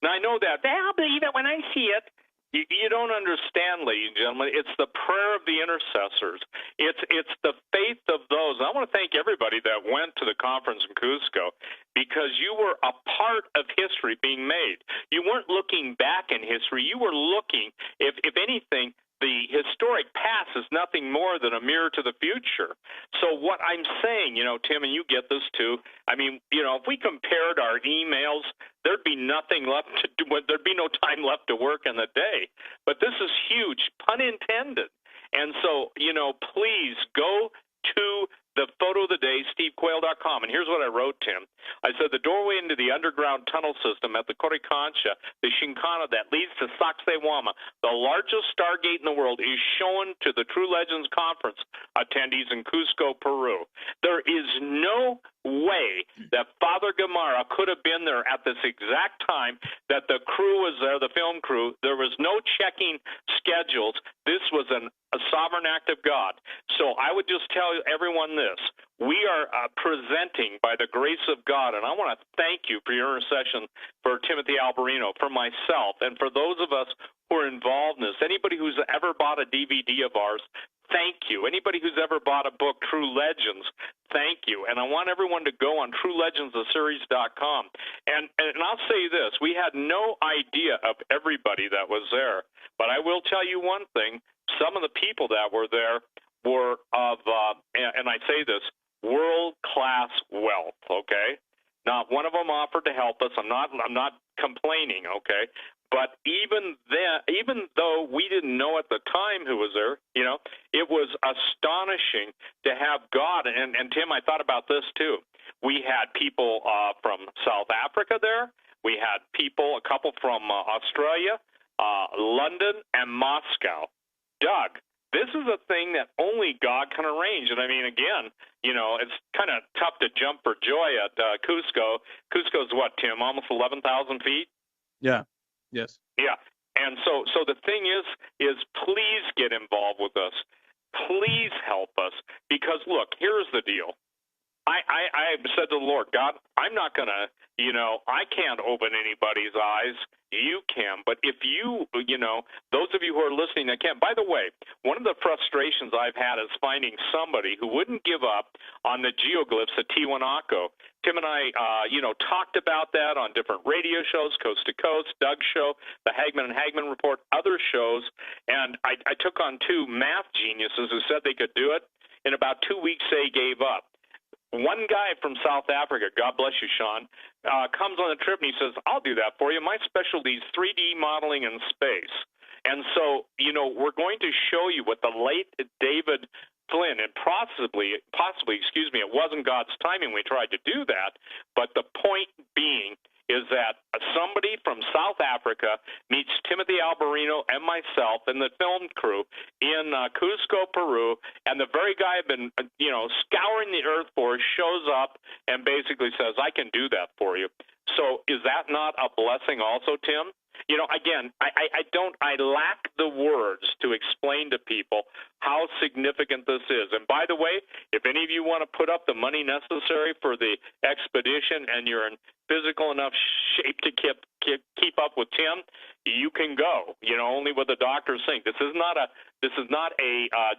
Speaker 1: Now, I know that I'll believe it when I see it. You don't understand, ladies and gentlemen. It's the prayer of the intercessors. It's the faith of those. And I want to thank everybody that went to the conference in Cusco, because you were a part of history being made. You weren't looking back in history. You were looking, if anything, the historic past is nothing more than a mirror to the future. So what I'm saying, Tim, and you get this too, I mean, if we compared our emails, there'd be nothing left to do. There'd be no time left to work in the day. But this is huge, pun intended. And so, please go to the Photo of the Day, stevequayle.com. And here's what I wrote, Tim. I said, the doorway into the underground tunnel system at the Corey Concha, the Shinkana that leads to Sacsayhuama, the largest stargate in the world, is shown to the True Legends Conference attendees in Cusco, Peru. There is no way that Father Gamarra could have been there at this exact time that the crew was there, the film crew. There was no checking schedules. This was a sovereign act of God. So I would just tell everyone this. We are presenting by the grace of God, and I want to thank you for your intercession for Timothy Alberino, for myself, and for those of us who are involved in this. Anybody who's ever bought a DVD of ours, thank you. Anybody who's ever bought a book, True Legends, thank you. And I want everyone to go on TrueLegendsTheSeries.com. And I'll say this, we had no idea of everybody that was there. But I will tell you one thing, some of the people that were there were of, and I say this, world-class wealth, okay? Not one of them offered to help us. I'm not complaining, okay? But even though we didn't know at the time who was there, it was astonishing to have God. And Tim, I thought about this too. We had people from South Africa there. We had a couple from Australia, London, and Moscow. Doug, this is a thing that only God can arrange. And I mean, again, it's kind of tough to jump for joy at Cusco. Cusco's what, Tim, almost 11,000 feet?
Speaker 3: Yeah. Yes.
Speaker 1: Yeah. And so the thing is please get involved with us. Please help us. Because, look, here's the deal. I said to the Lord, God, I'm not going to, I can't open anybody's eyes. You can. But if you, those of you who are listening that can, by the way, one of the frustrations I've had is finding somebody who wouldn't give up on the geoglyphs at Tiwanaku. Tim and I, talked about that on different radio shows, Coast to Coast, Doug's show, the Hagmann and Hagmann Report, other shows. And I took on two math geniuses who said they could do it. In about 2 weeks, they gave up. One guy from South Africa, God bless you, Sean, comes on the trip and he says, I'll do that for you. My specialty is 3D modeling in space. And so, we're going to show you what the late David Flynn, and possibly, it wasn't God's timing we tried to do that, but the point being is that somebody from South Africa meets Timothy Alberino and myself and the film crew in Cusco, Peru, and the very guy I've been, scouring the earth for shows up and basically says, I can do that for you. So is that not a blessing also, Tim? Again, I lack the words to explain to people how significant this is. And by the way, if any of you want to put up the money necessary for the expedition and you're in physical enough shape to keep up with Tim, you can go. Only what the doctors think. This is not a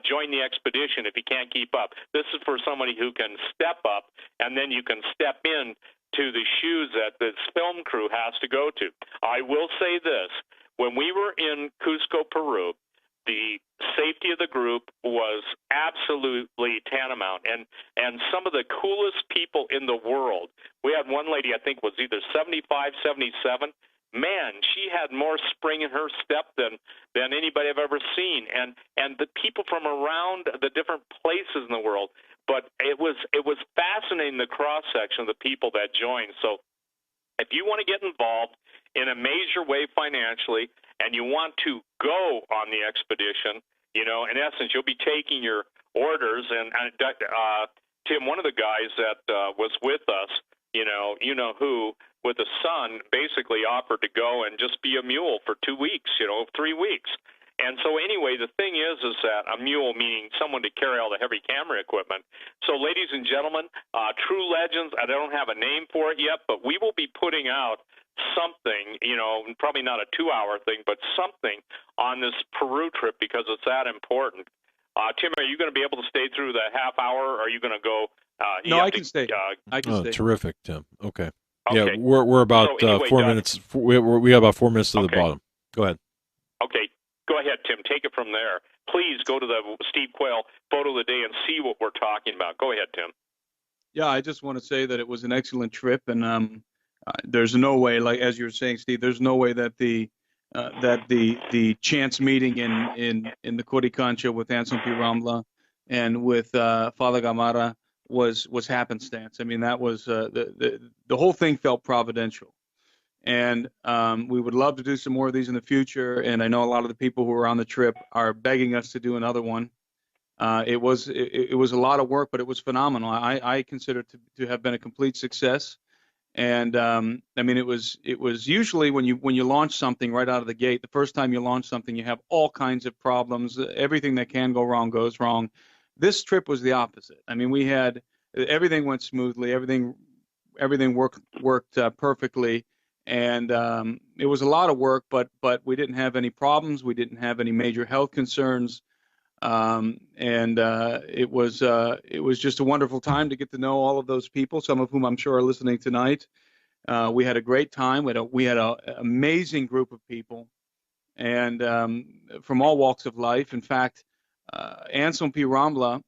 Speaker 1: join the expedition if you can't keep up. This is for somebody who can step up, and then you can step in to the shoes that this film crew has to go to. I will say this. When we were in Cusco, Peru, the safety of the group was absolutely tantamount. And some of the coolest people in the world, we had one lady, I think was either 75, 77. Man, she had more spring in her step than anybody I've ever seen. And the people from around the different places in the world. But it was fascinating, the cross-section of the people that joined. So if you want to get involved in a major way financially and you want to go on the expedition, in essence, you'll be taking your orders. And Tim, one of the guys that was with us, who, with a son, basically offered to go and just be a mule for 2 weeks, 3 weeks. And so anyway, the thing is that a mule, meaning someone to carry all the heavy camera equipment. So ladies and gentlemen, True Legends, I don't have a name for it yet, but we will be putting out something, probably not a 2-hour thing, but something on this Peru trip because it's that important. Tim, are you going to be able to stay through the half hour, or are you going to go?
Speaker 3: No, I can stay. I can stay.
Speaker 2: Terrific, Tim. Okay.
Speaker 1: Okay.
Speaker 2: Yeah, we're about 4 minutes. We got about 4 minutes to the bottom. Go ahead.
Speaker 1: Okay. Go ahead, Tim. Take it from there. Please go to the Steve Quayle photo of the day and see what we're talking about. Go ahead, Tim.
Speaker 3: Yeah, I just want to say that it was an excellent trip, and there's no way, like as you were saying, Steve, there's no way that the chance meeting in the Coricancha with Anselm P. Rambla and with Father Gamara was happenstance. I mean, that was the whole thing felt providential. And we would love to do some more of these in the future. And I know a lot of the people who were on the trip are begging us to do another one. It was a lot of work, but it was phenomenal. I consider it to have been a complete success. And I mean, it was usually when you launch something right out of the gate, the first time you launch something, you have all kinds of problems. Everything that can go wrong goes wrong. This trip was the opposite. I mean, everything went smoothly. Everything worked perfectly. And it was a lot of work, but we didn't have any problems. We didn't have any major health concerns. It was just a wonderful time to get to know all of those people, some of whom I'm sure are listening tonight. We had a great time. We had an amazing group of people, and from all walks of life. In fact, Anselm P. Rambla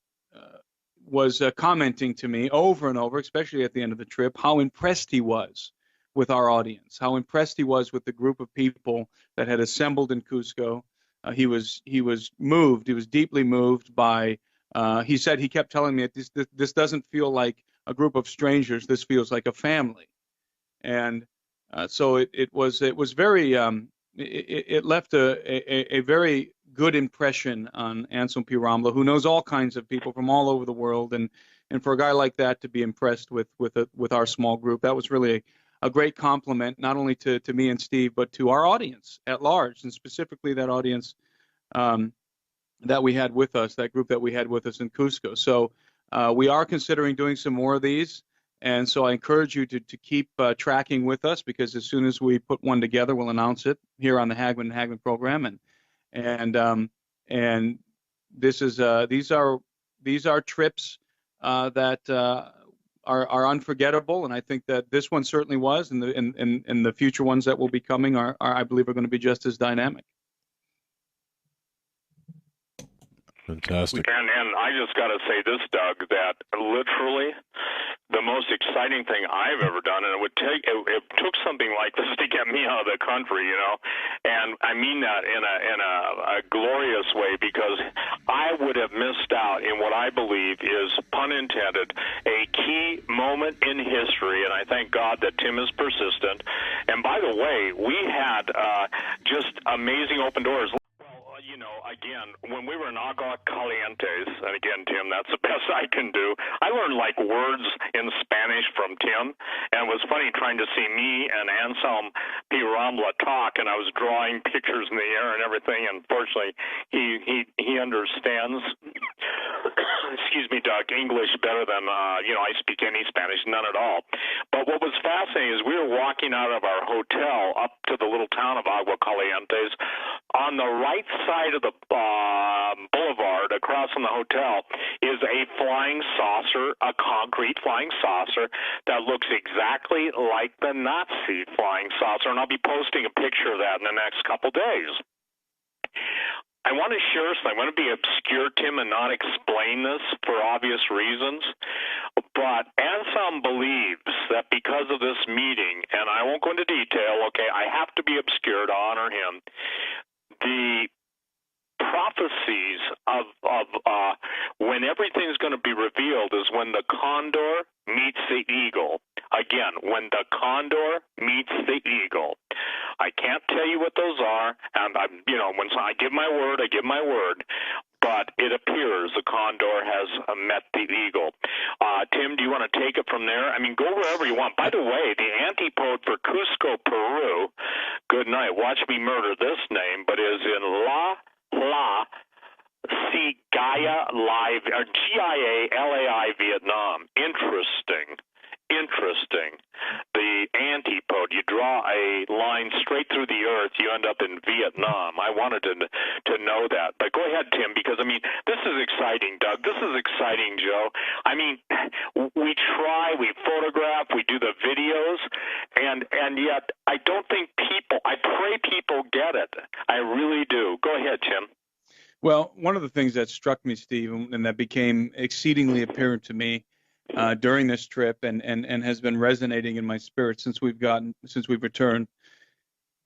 Speaker 3: was commenting to me over and over, especially at the end of the trip, how impressed he was with our audience, how impressed he was with the group of people that had assembled in Cusco. He was moved. He was deeply moved by. He said he kept telling me this doesn't feel like a group of strangers. This feels like a family, and so it was very. It left a very good impression on Anselm P. Rambla, who knows all kinds of people from all over the world, and for a guy like that to be impressed with our small group, that was really a great compliment, not only to me and Steve, but to our audience at large, and specifically that audience that we had with us, that group that we had with us in Cusco. So we are considering doing some more of these, and so I encourage you to keep tracking with us, because as soon as we put one together, we'll announce it here on the Hagmann and Hagmann program, and this is these are trips that are unforgettable, and I think that this one certainly was, and the future ones that will be coming are I believe are going to be just as dynamic.
Speaker 2: Fantastic.
Speaker 1: And I just got to say this, Doug, that literally the most exciting thing I've ever done, and it took something like this to get me out of the country, and I mean that in a glorious way, because I would have missed out in what I believe is, pun intended, a key moment in history, and I thank God that Tim is persistent. And by the way, we had just amazing open doors. Again, when we were in Agua Calientes, and again, Tim, that's the best I can do. I learned like words in Spanish from Tim, and it was funny trying to see me and Anselm P. Rambla talk, and I was drawing pictures in the air and everything, and fortunately, he understands, excuse me, Doc, English better than, I speak any Spanish, none at all. But what was fascinating is we were walking out of our hotel up to the little town of Agua Calientes. On the right side of the boulevard across from the hotel is a flying saucer, a concrete flying saucer that looks exactly like the Nazi flying saucer, and I'll be posting a picture of that in the next couple days. I want to share something. I want to be obscure, Tim, and not explain this for obvious reasons. But Anselm believes that because of this meeting, and I won't go into detail, okay, I have to be obscure to honor him, the prophecies of when everything's going to be revealed is when the condor meets the eagle. Again, when the condor meets the eagle. I can't tell you what those are, and when I give my word, I give my word. But it appears the condor has met the eagle. Tim, do you want to take it from there? I mean, go wherever you want. By the way, the antipode for Cusco, Peru, good night, watch me murder this name, but is in Gialai, Vietnam. Interesting. The antipode, you draw a line straight through the earth, you end up in Vietnam. I wanted to know that. But go ahead, Tim, because, this is exciting, Doug. This is exciting, Joe. We try, we photograph, we do the videos, and yet I don't think I pray people get it. I really do. Go ahead, Tim.
Speaker 3: Well, one of the things that struck me, Steve, and that became exceedingly apparent to me during this trip and has been resonating in my spirit since we've returned,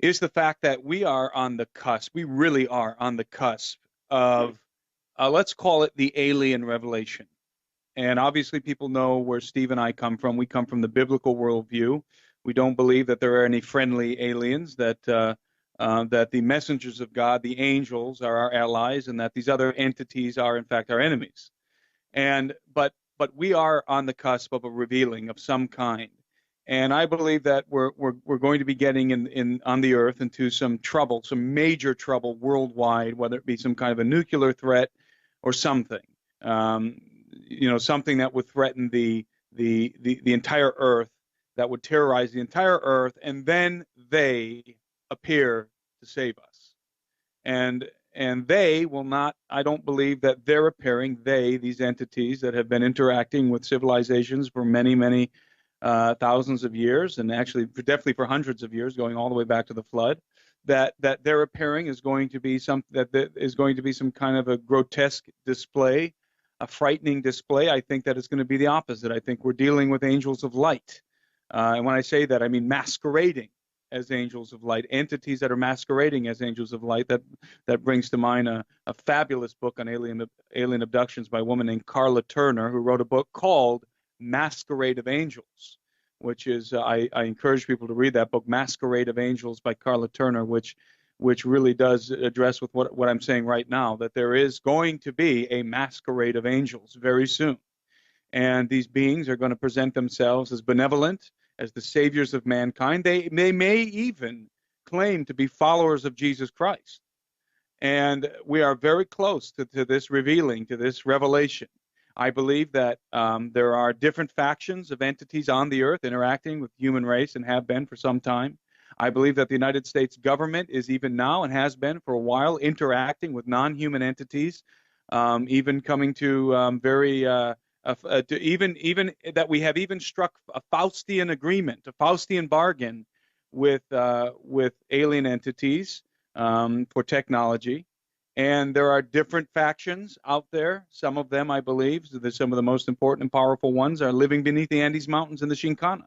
Speaker 3: is the fact that we are on the cusp. We really are on the cusp of, let's call it the alien revelation. And obviously people know where Steve and I come from. We come from the biblical worldview. We don't believe that there are any friendly aliens, that the messengers of God, the angels, are our allies, and that these other entities are in fact our enemies. But we are on the cusp of a revealing of some kind, and I believe that we're going to be getting on the earth into some trouble, some major trouble worldwide, whether it be some kind of a nuclear threat or something, something that would threaten the entire earth, that would terrorize the entire earth, and then they appear to save us. And they will not, I don't believe that they're appearing, these entities that have been interacting with civilizations for many, many thousands of years, and actually definitely for hundreds of years, going all the way back to the flood, that their appearing is going to be some kind of a grotesque display, a frightening display. I think that it's going to be the opposite. I think we're dealing with angels of light. And when I say that, I mean masquerading as angels of light, entities that are masquerading as angels of light. That brings to mind a fabulous book on alien abductions by a woman named Carla Turner, who wrote a book called Masquerade of Angels, which is, I encourage people to read that book, Masquerade of Angels by Carla Turner, which really does address with what I'm saying right now, that there is going to be a masquerade of angels very soon. And these beings are going to present themselves as benevolent, as the saviors of mankind. They may even claim to be followers of Jesus Christ. And we are very close to this revealing, to this revelation. I believe that there are different factions of entities on the earth interacting with the human race and have been for some time. I believe that the United States government is even now and has been for a while interacting with non-human entities, even coming to even that we have even struck a Faustian agreement, a Faustian bargain with alien entities for technology, And there are different factions out there. Some of them, I believe, some of the most important and powerful ones are living beneath the Andes Mountains in the Shinkana.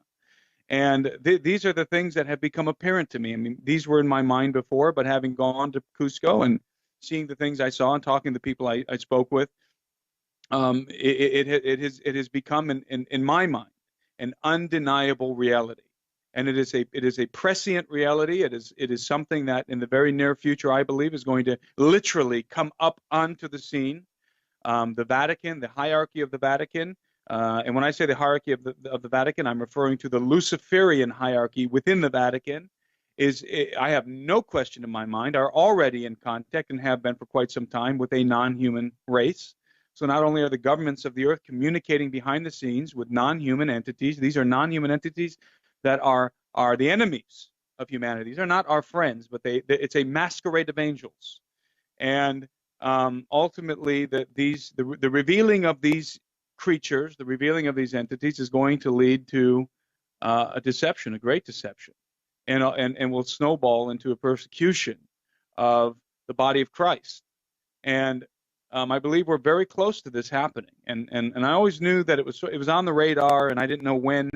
Speaker 3: And these are the things that have become apparent to me. I mean, these were in my mind before, but having gone to Cusco and seeing the things I saw and talking to the people I spoke with, it has become in my mind an undeniable reality, and it is a prescient reality. It is something that in the very near future, I believe, is going to literally come up onto the scene. The Vatican, the hierarchy of the Vatican, and when I say the hierarchy of the Vatican, I'm referring to the Luciferian hierarchy within the Vatican. I have no question in my mind, are already in contact and have been for quite some time with a non-human race. So not only are the governments of the earth communicating behind the scenes with non-human entities, these are non-human entities that are the enemies of humanity. These are not our friends, but it's a masquerade of angels. And ultimately, the revealing of these creatures, the revealing of these entities, is going to lead to a deception, a great deception, and will snowball into a persecution of the body of Christ. And I believe we're very close to this happening. And I always knew that it was on the radar, and I didn't know when.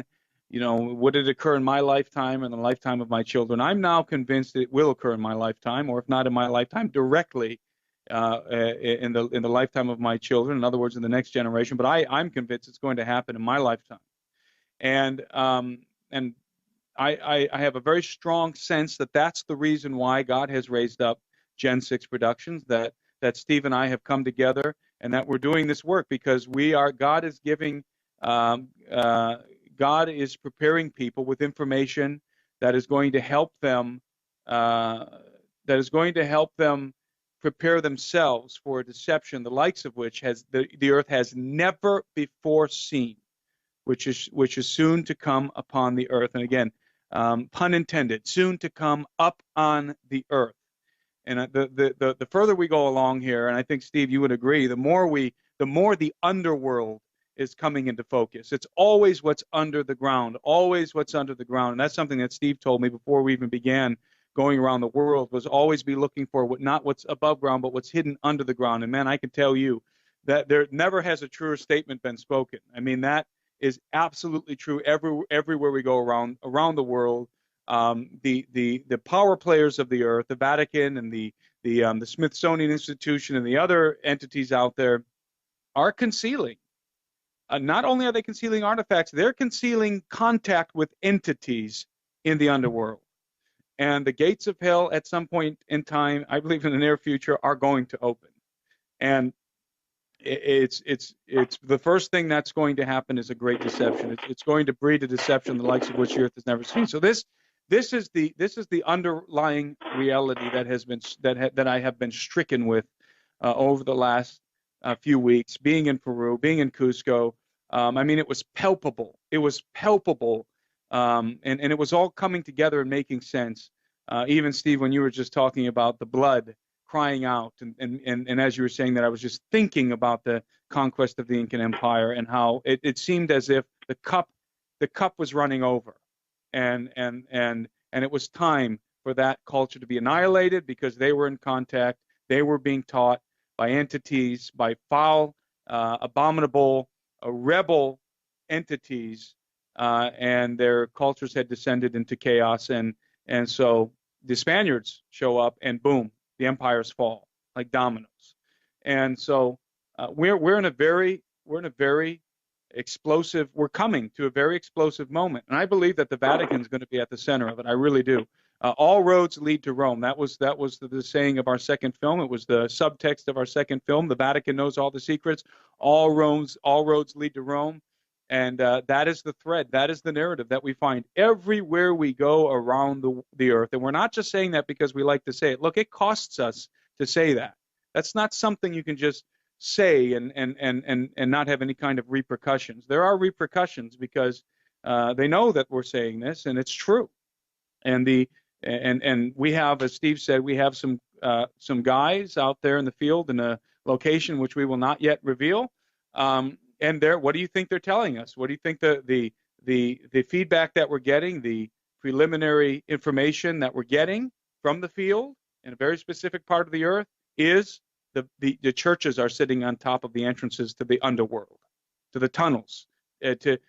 Speaker 3: Would it occur in my lifetime and the lifetime of my children? I'm now convinced it will occur in my lifetime, or if not in my lifetime, directly in the lifetime of my children. In other words, in the next generation. But I'm convinced it's going to happen in my lifetime. And I have a very strong sense that that's the reason why God has raised up Gen 6 Productions, that Steve and I have come together, and that we're doing this work because God is giving. God is preparing people with information that is going to help them, prepare themselves for a deception, the likes of which the earth has never before seen, which is soon to come upon the earth. And again, pun intended, soon to come up on the earth. And the further we go along here, and I think, Steve, you would agree, the more the underworld is coming into focus. It's always what's under the ground, always what's under the ground. And that's something that Steve told me before we even began going around the world, was always be looking for not what's above ground, but what's hidden under the ground. And man, I can tell you that there never has a truer statement been spoken. I mean, that is absolutely true everywhere we go around the world. The power players of the earth, the Vatican and the Smithsonian Institution and the other entities out there are concealing. Not only are they concealing artifacts, they're concealing contact with entities in the underworld. And the gates of hell at some point in time, I believe in the near future, are going to open. And it's the first thing that's going to happen is a great deception. It's going to breed a deception the likes of which the earth has never seen. So this is the underlying reality that I have been stricken with over the last few weeks, being in Peru, being in Cusco. I mean, it was palpable. It was palpable, and it was all coming together and making sense. Even Steve, when you were just talking about the blood crying out, and as you were saying that, I was just thinking about the conquest of the Incan Empire and how it seemed as if the cup was running over, and it was time for that culture to be annihilated because they were in contact. They were being taught by entities, by foul, abominable, rebel entities, and their cultures had descended into chaos, and so the Spaniards show up, and boom, the empires fall like dominoes. And so we're in a very explosive. We're coming to a very explosive moment, and I believe that the Vatican is going to be at the center of it. I really do. All roads lead to Rome. That was the saying of our second film. It was the subtext of our second film. The Vatican knows all the secrets. All roads lead to Rome, and that is the thread. That is the narrative that we find everywhere we go around the earth. And we're not just saying that because we like to say it. Look, it costs us to say that. That's not something you can just say and not have any kind of repercussions. There are repercussions because they know that we're saying this, and it's true. And we have, as Steve said, we have some guys out there in the field in a location which we will not yet reveal. And what do you think they're telling us? What do you think the feedback that we're getting, the preliminary information that we're getting from the field in a very specific part of the earth is the churches are sitting on top of the entrances to the underworld, to the tunnels, to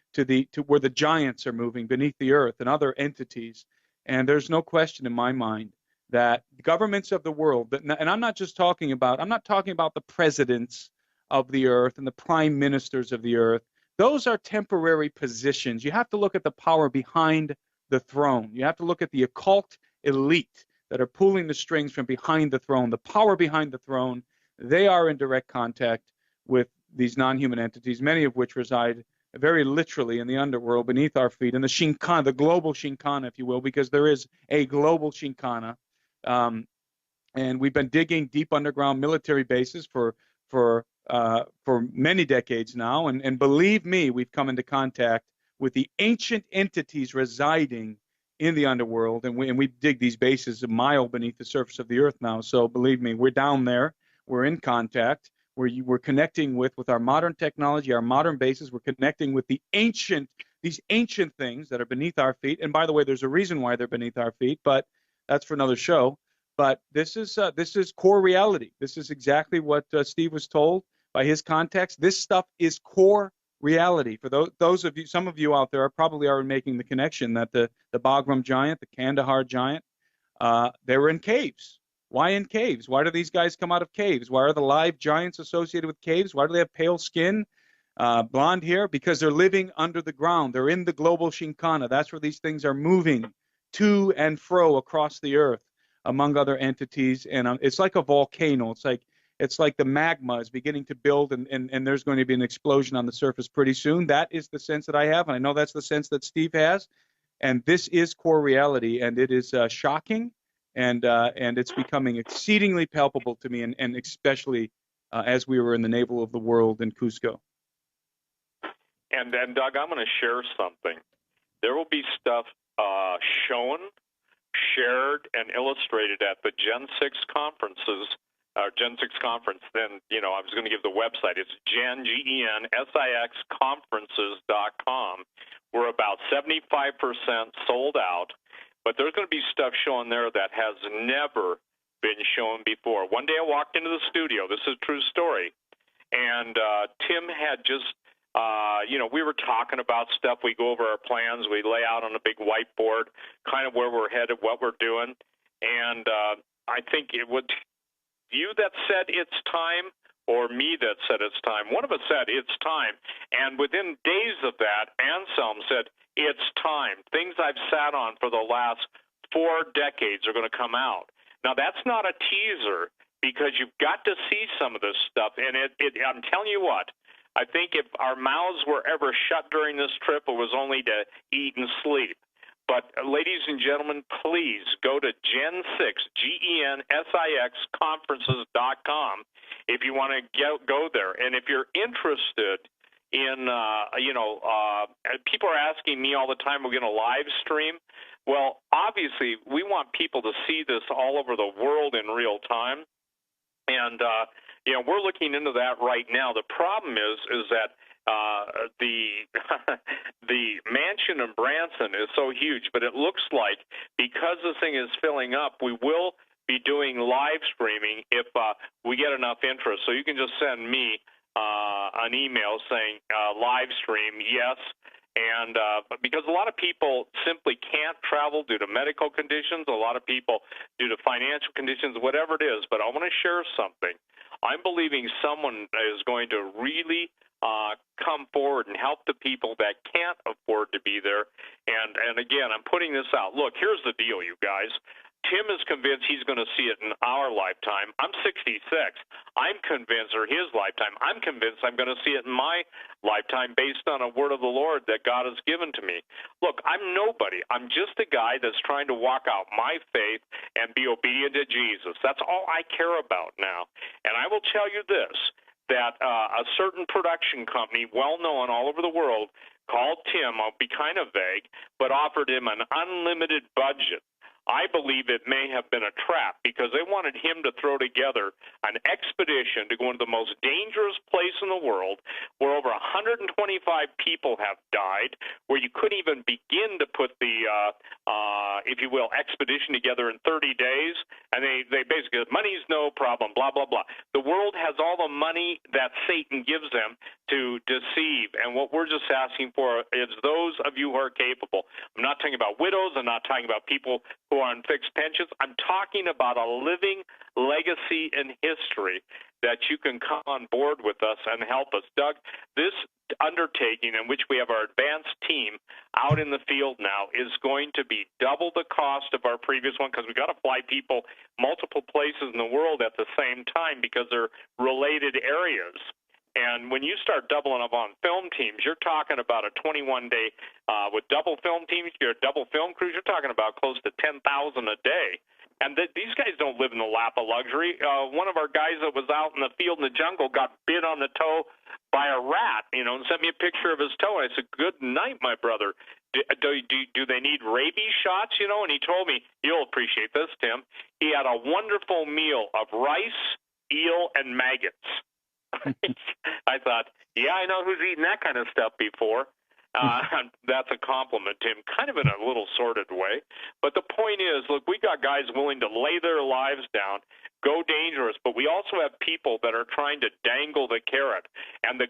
Speaker 3: where the giants are moving beneath the earth and other entities. And there's no question in my mind that governments of the world, and I'm not talking about the presidents of the earth and the prime ministers of the earth. Those are temporary positions. You have to look at the power behind the throne. You have to look at the occult elite that are pulling the strings from behind the throne, the power behind the throne. They are in direct contact with these non-human entities, many of which reside very literally in the underworld beneath our feet, in the Shinkana, the global Shinkana, if you will, because there is a global Shinkana. And we've been digging deep underground military bases for many decades now. And believe me, we've come into contact with the ancient entities residing in the underworld. And we dig these bases a mile beneath the surface of the earth now. So believe me, we're down there. We're in contact. We're connecting with our modern technology, our modern bases. We're connecting with these ancient things that are beneath our feet. And by the way, there's a reason why they're beneath our feet, but that's for another show. But this is core reality. This is exactly what Steve was told by his contacts. This stuff is core reality. For those of you, some of you out there probably are making the connection that the Bagram giant, the Kandahar giant, they were in caves. Why in caves? Why do these guys come out of caves? Why are the live giants associated with caves? Why do they have pale skin, blonde hair? Because they're living under the ground. They're in the global Shinkana. That's where these things are moving to and fro across the earth, among other entities. And it's like a volcano. It's like the magma is beginning to build, and there's going to be an explosion on the surface pretty soon. That is the sense that I have, and I know that's the sense that Steve has. And this is core reality, and it is shocking. And it's becoming exceedingly palpable to me, and especially as we were in the navel of the world in Cusco.
Speaker 1: And Doug, I'm going to share something. There will be stuff shown, shared, and illustrated at the Gen 6 conferences, Gen 6 conference. Then, I was going to give the website. It's GENSIX conferences.com. We're about 75% sold out. But there's going to be stuff shown there that has never been shown before. One day I walked into the studio. This is a true story. And Tim had just, we were talking about stuff. We go over our plans. We lay out on a big whiteboard kind of where we're headed, what we're doing. And I think it was you that said it's time or me that said it's time. One of us said it's time. And within days of that, Anselm said, it's time. Things I've sat on for the last 4 decades are going to come out. Now, that's not a teaser because you've got to see some of this stuff. And I'm telling you what, I think if our mouths were ever shut during this trip, it was only to eat and sleep. But, ladies and gentlemen, please go to Gen 6, GENSIX conferences.com if you want to go there. And if you're interested in, people are asking me all the time, we're going to live stream. Well, obviously, we want people to see this all over the world in real time. And, we're looking into that right now. The problem is that the mansion in Branson is so huge, but it looks like because this thing is filling up, we will be doing live streaming if we get enough interest. So you can just send me an email saying live stream, yes. And because a lot of people simply can't travel due to medical conditions, a lot of people due to financial conditions, whatever it is. But I want to share something. I'm believing someone is going to really come forward and help the people that can't afford to be there. And again, I'm putting this out. Look, here's the deal, you guys. Tim is convinced he's going to see it in our lifetime. I'm 66. I'm convinced, or his lifetime. I'm convinced I'm going to see it in my lifetime based on a word of the Lord that God has given to me. Look, I'm nobody. I'm just a guy that's trying to walk out my faith and be obedient to Jesus. That's all I care about now. And I will tell you this, that a certain production company, well-known all over the world, called Tim, I'll be kind of vague, but offered him an unlimited budget I believe it may have been a trap because they wanted him to throw together an expedition to go into the most dangerous place in the world where over 125 people have died, where you couldn't even begin to put the, if you will, expedition together in 30 days. And they basically said, money's no problem, blah, blah, blah. The world has all the money that Satan gives them to deceive. And what we're just asking for is those of you who are capable. I'm not talking about widows. I'm not talking about people who are on fixed pensions. I'm talking about a living legacy in history that you can come on board with us and help us. Doug, this undertaking in which we have our advanced team out in the field now is going to be double the cost of our previous one because we've got to fly people multiple places in the world at the same time because they're related areas. And when you start doubling up on film teams, you're talking about a 21-day with double film teams, your double film crews, you're talking about close to 10,000 a day. And these guys don't live in the lap of luxury. One of our guys that was out in the field in the jungle got bit on the toe by a rat, and sent me a picture of his toe. And I said, good night, my brother. Do they need rabies shots, And he told me, you'll appreciate this, Tim. He had a wonderful meal of rice, eel, and maggots. I thought, yeah, I know who's eaten that kind of stuff before. That's a compliment to him, kind of in a little sordid way. But the point is, look, we got guys willing to lay their lives down, go dangerous, but we also have people that are trying to dangle the carrot. And the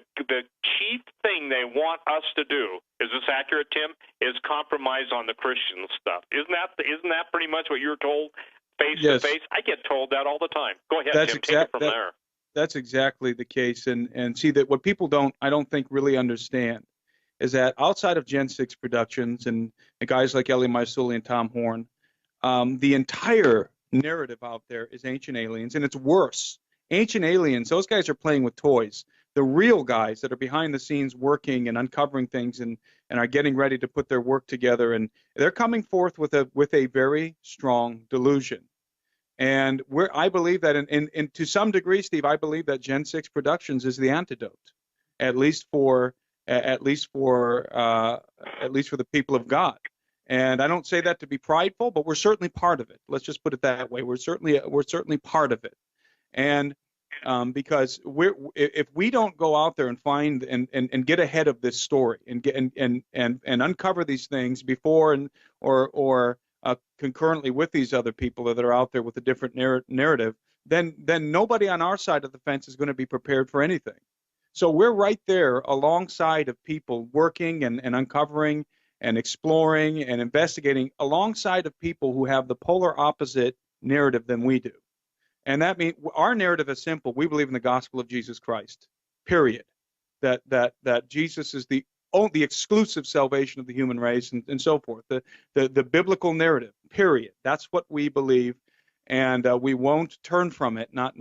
Speaker 1: chief thing they want us to do, is this accurate, Tim, is compromise on the Christian stuff. Isn't that pretty much what you're told face to face? I get told that all the time. Go ahead, Tim, take it from there.
Speaker 3: That's exactly the case. And see that what people I don't think really understand is that outside of Gen 6 Productions and guys like Ellie Maisuli and Tom Horn, the entire narrative out there is Ancient Aliens, and it's worse. Ancient Aliens, those guys are playing with toys. The real guys that are behind the scenes working and uncovering things and are getting ready to put their work together, and they're coming forth with a very strong delusion. And I believe that in to some degree, Steve, I believe that Gen 6 Productions is the antidote, at least for the people of God. And I don't say that to be prideful, but we're certainly part of it. Let's just put it that way. We're certainly part of it. And because if we don't go out there and find and get ahead of this story and uncover these things before or concurrently with these other people that are out there with a different narrative, then nobody on our side of the fence is going to be prepared for anything. So we're right there alongside of people working and uncovering and exploring and investigating alongside of people who have the polar opposite narrative than we do. And that means our narrative is simple. We believe in the gospel of Jesus Christ, period. That Jesus is the exclusive salvation of the human race and so forth. The biblical narrative, period. That's what we believe, and we won't turn from it. Not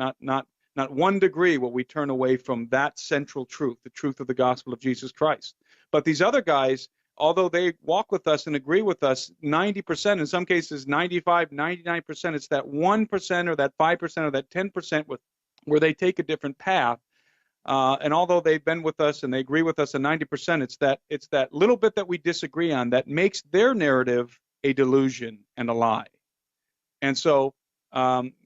Speaker 3: 1 degree will we turn away from that central truth, the truth of the gospel of Jesus Christ. But these other guys, although they walk with us and agree with us 90%, in some cases 95, 99%, it's that 1% or that 5% or that 10% where they take a different path. And although they've been with us and they agree with us at 90%, it's that little bit that we disagree on that makes their narrative a delusion and a lie. And so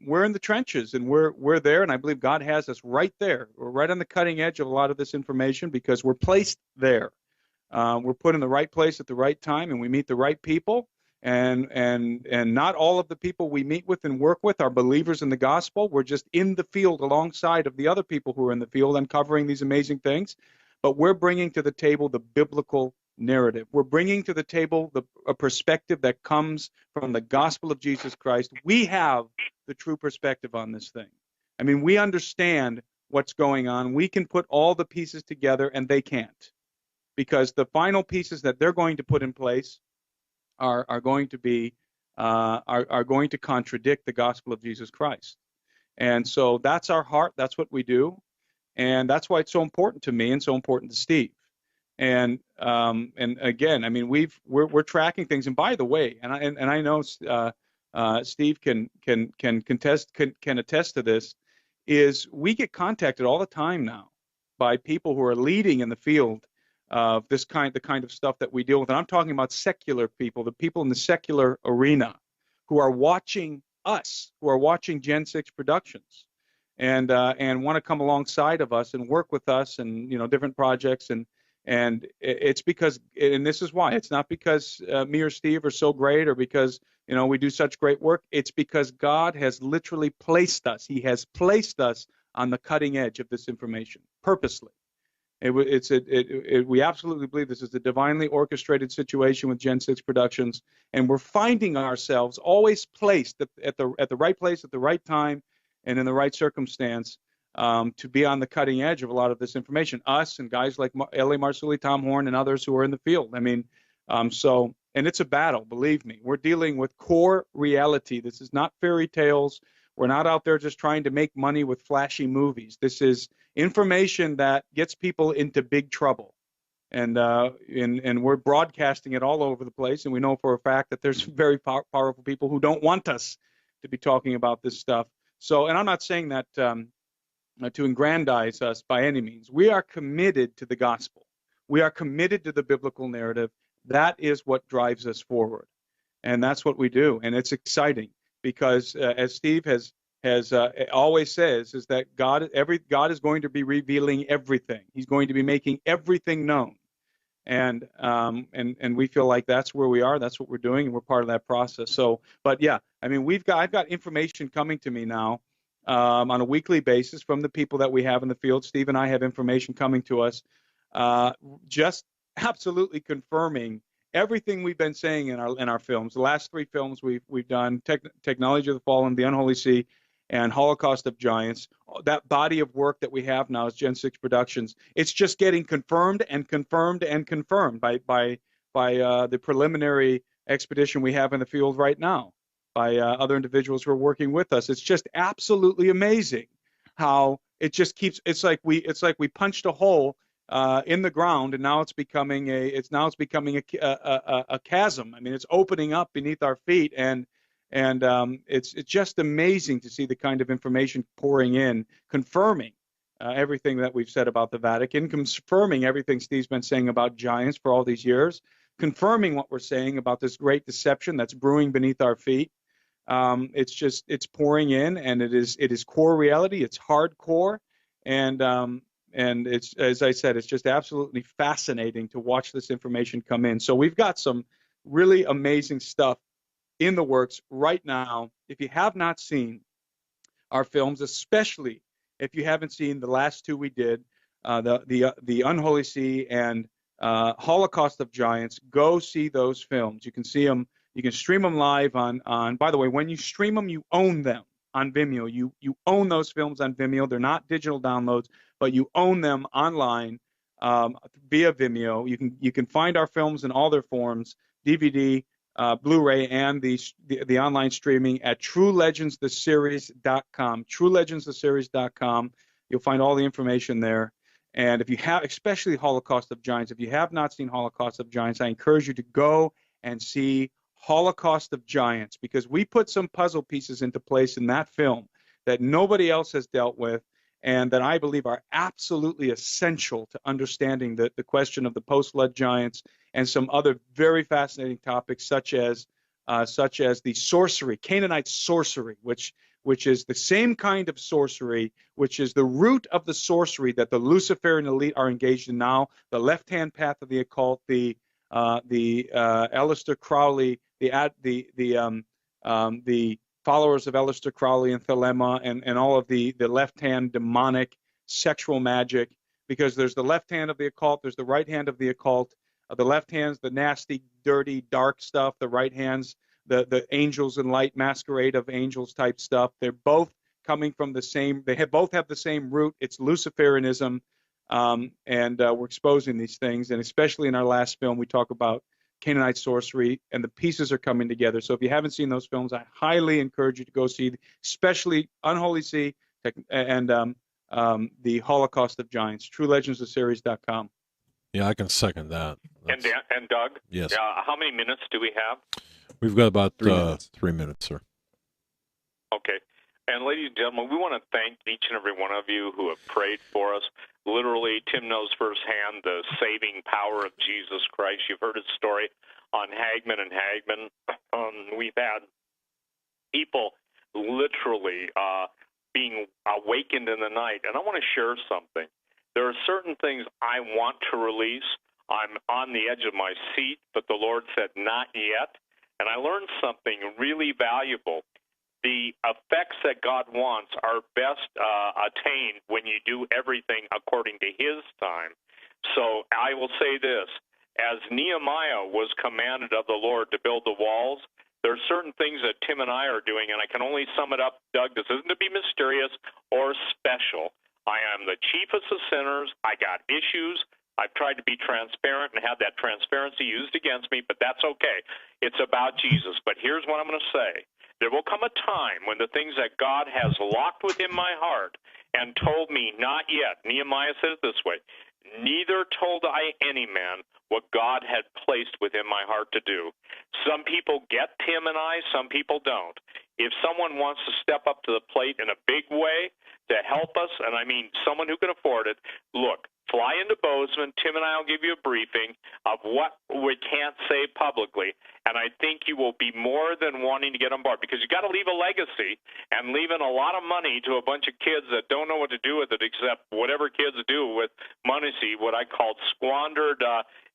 Speaker 3: we're in the trenches and we're there, and I believe God has us right there. We're right on the cutting edge of a lot of this information because we're placed there. We're put in the right place at the right time, and we meet the right people. And not all of the people we meet with and work with are believers in the gospel. We're just in the field alongside of the other people who are in the field uncovering these amazing things. But we're bringing to the table the biblical narrative. We're bringing to the table a perspective that comes from the gospel of Jesus Christ. We have the true perspective on this thing. I mean, we understand what's going on. We can put all the pieces together, and they can't, because the final pieces that they're going to put in place are going to contradict the gospel of Jesus Christ. And so that's our heart. That's what we do, and that's why it's so important to me and so important to Steve. And again, I mean, we're tracking things. And by the way, and I know Steve can attest to this, is we get contacted all the time now by people who are leading in the field of the kind of stuff that we deal with. And I'm talking about secular people, the people in the secular arena who are watching us, who are watching Gen 6 Productions, and want to come alongside of us and work with us, and different projects, and it's because, and this is why, it's not because me or Steve are so great, or because we do such great work. It's because God has literally placed us. He has placed us on the cutting edge of this information purposely. We absolutely believe this is a divinely orchestrated situation with Gen 6 Productions, and we're finding ourselves always placed at the right place at the right time and in the right circumstance to be on the cutting edge of a lot of this information. Us and guys like L.A. Marsuli, Tom Horn, and others who are in the field. I mean, and it's a battle, believe me. We're dealing with core reality. This is not fairy tales. We're not out there just trying to make money with flashy movies. This is information that gets people into big trouble. And we're broadcasting it all over the place. And we know for a fact that there's very powerful people who don't want us to be talking about this stuff. So, and I'm not saying that to aggrandize us by any means. We are committed to the gospel. We are committed to the biblical narrative. That is what drives us forward. And that's what we do. And it's exciting because, as Steve has always says, is that God is going to be revealing everything. He's going to be making everything known. And we feel like that's where we are. That's what we're doing, and we're part of that process. So, but yeah, I mean, I've got information coming to me now on a weekly basis from the people that we have in the field. Steve and I have information coming to us, just absolutely confirming everything we've been saying in our films. The last 3 films we've done: Technology of the Fallen, The Unholy Sea, and Holocaust of Giants. That body of work that we have now is Gen 6 Productions. It's just getting confirmed and confirmed and confirmed by the preliminary expedition we have in the field right now, by other individuals who are working with us. It's just absolutely amazing how it just keeps. It's like we punched a hole in the ground, and now it's becoming a chasm. I mean, it's opening up beneath our feet, and it's just amazing to see the kind of information pouring in, confirming everything that we've said about the Vatican, confirming everything Steve's been saying about giants for all these years, confirming what we're saying about this great deception that's brewing beneath our feet. It's pouring in, and it is core reality. It's hardcore, and it's, as I said, it's just absolutely fascinating to watch this information come in. So we've got some really amazing stuff in the works right now. If you have not seen our films, especially if you haven't seen the last 2 we did, the Unholy Sea and Holocaust of Giants, go see those films. You can see them. You can stream them live on. By the way, when you stream them, you own them on Vimeo. You own those films on Vimeo. They're not digital downloads, but you own them online via Vimeo. You can find our films in all their forms: DVD, Blu-ray, and the online streaming at TrueLegendsTheSeries.com. TrueLegendsTheSeries.com. You'll find all the information there. And if you have, especially Holocaust of Giants, if you have not seen Holocaust of Giants, I encourage you to go and see Holocaust of Giants, because we put some puzzle pieces into place in that film that nobody else has dealt with, and that I believe are absolutely essential to understanding the question of the post-flood giants and some other very fascinating topics, such as the sorcery, Canaanite sorcery, which is the same kind of sorcery, which is the root of the sorcery that the Luciferian elite are engaged in now, the left-hand path of the occult, the Aleister Crowley, the followers of Aleister Crowley and Thelema, and all of the left-hand demonic sexual magic, because there's the left hand of the occult, there's the right hand of the occult. The left hand's the nasty, dirty, dark stuff. The right hand's the angels and light, masquerade of angels type stuff. They're both coming from the same. Both have the same root. It's Luciferianism, and we're exposing these things. And especially in our last film, we talk about Canaanite sorcery, and the pieces are coming together. So if you haven't seen those films, I highly encourage you to go see, especially Unholy Sea and the Holocaust of Giants. TrueLegendsTheSeries.com.
Speaker 2: Yeah, I can second that.
Speaker 1: And Doug?
Speaker 2: Yes.
Speaker 1: How many minutes do we have?
Speaker 2: We've got about 3 minutes, sir.
Speaker 1: Okay. And ladies and gentlemen, we want to thank each and every one of you who have prayed for us. Literally, Tim knows firsthand the saving power of Jesus Christ. You've heard his story on Hagmann and Hagmann. We've had people literally being awakened in the night. And I want to share something. There are certain things I want to release. I'm on the edge of my seat, but the Lord said, not yet. And I learned something really valuable. The effects that God wants are best attained when you do everything according to His time. So I will say this. As Nehemiah was commanded of the Lord to build the walls, there are certain things that Tim and I are doing, and I can only sum it up, Doug. This isn't to be mysterious or special. I am the chiefest of sinners. I got issues. I've tried to be transparent and have that transparency used against me, but that's okay. It's about Jesus. But here's what I'm going to say. There will come a time when the things that God has locked within my heart and told me not yet, Nehemiah says it this way, neither told I any man what God had placed within my heart to do. Some people get Tim and I, some people don't. If someone wants to step up to the plate in a big way to help us, and I mean someone who can afford it, look, fly into Bozeman. Tim and I will give you a briefing of what we can't say publicly, and I think you will be more than wanting to get on board, because you got to leave a legacy, and leaving a lot of money to a bunch of kids that don't know what to do with it except whatever kids do with money, what I call squandered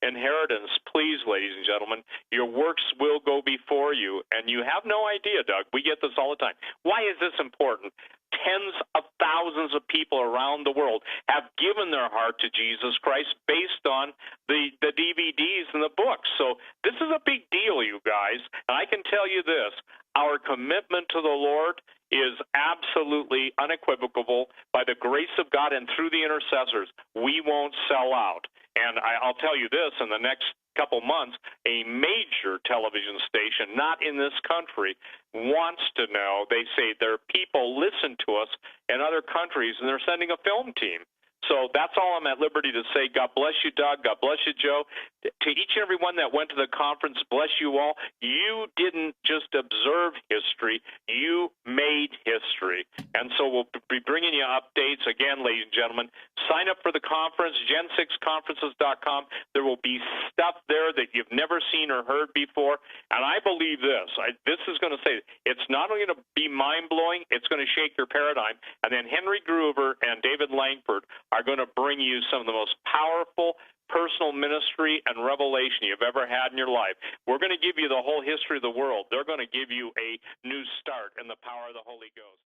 Speaker 1: inheritance. Please, ladies and gentlemen, your works will go before you, and you have no idea, Doug. We get this all the time. Why is this important? Tens of thousands of people around the world have given their heart to Jesus Christ based on the DVDs and the books. So this is a big deal, you guys. And I can tell you this, our commitment to the Lord is absolutely unequivocal. By the grace of God and through the intercessors, we won't sell out. And I'll tell you this, in the next couple months, a major television station, not in this country, wants to know. They say their people listen to us in other countries, and they're sending a film team. So that's all I'm at liberty to say. God bless you, Doug. God bless you, Joe. To each and every one that went to the conference, bless you all. You didn't just observe history. You made history. And so we'll be bringing you updates. Again, ladies and gentlemen, sign up for the conference, gen6conferences.com. There will be stuff there that you've never seen or heard before. And I believe this. This is going to say it's not only going to be mind-blowing, it's going to shake your paradigm. And then Henry Gruver and David Langford are going to bring you some of the most powerful personal ministry and revelation you've ever had in your life. We're going to give you the whole history of the world. They're going to give you a new start in the power of the Holy Ghost.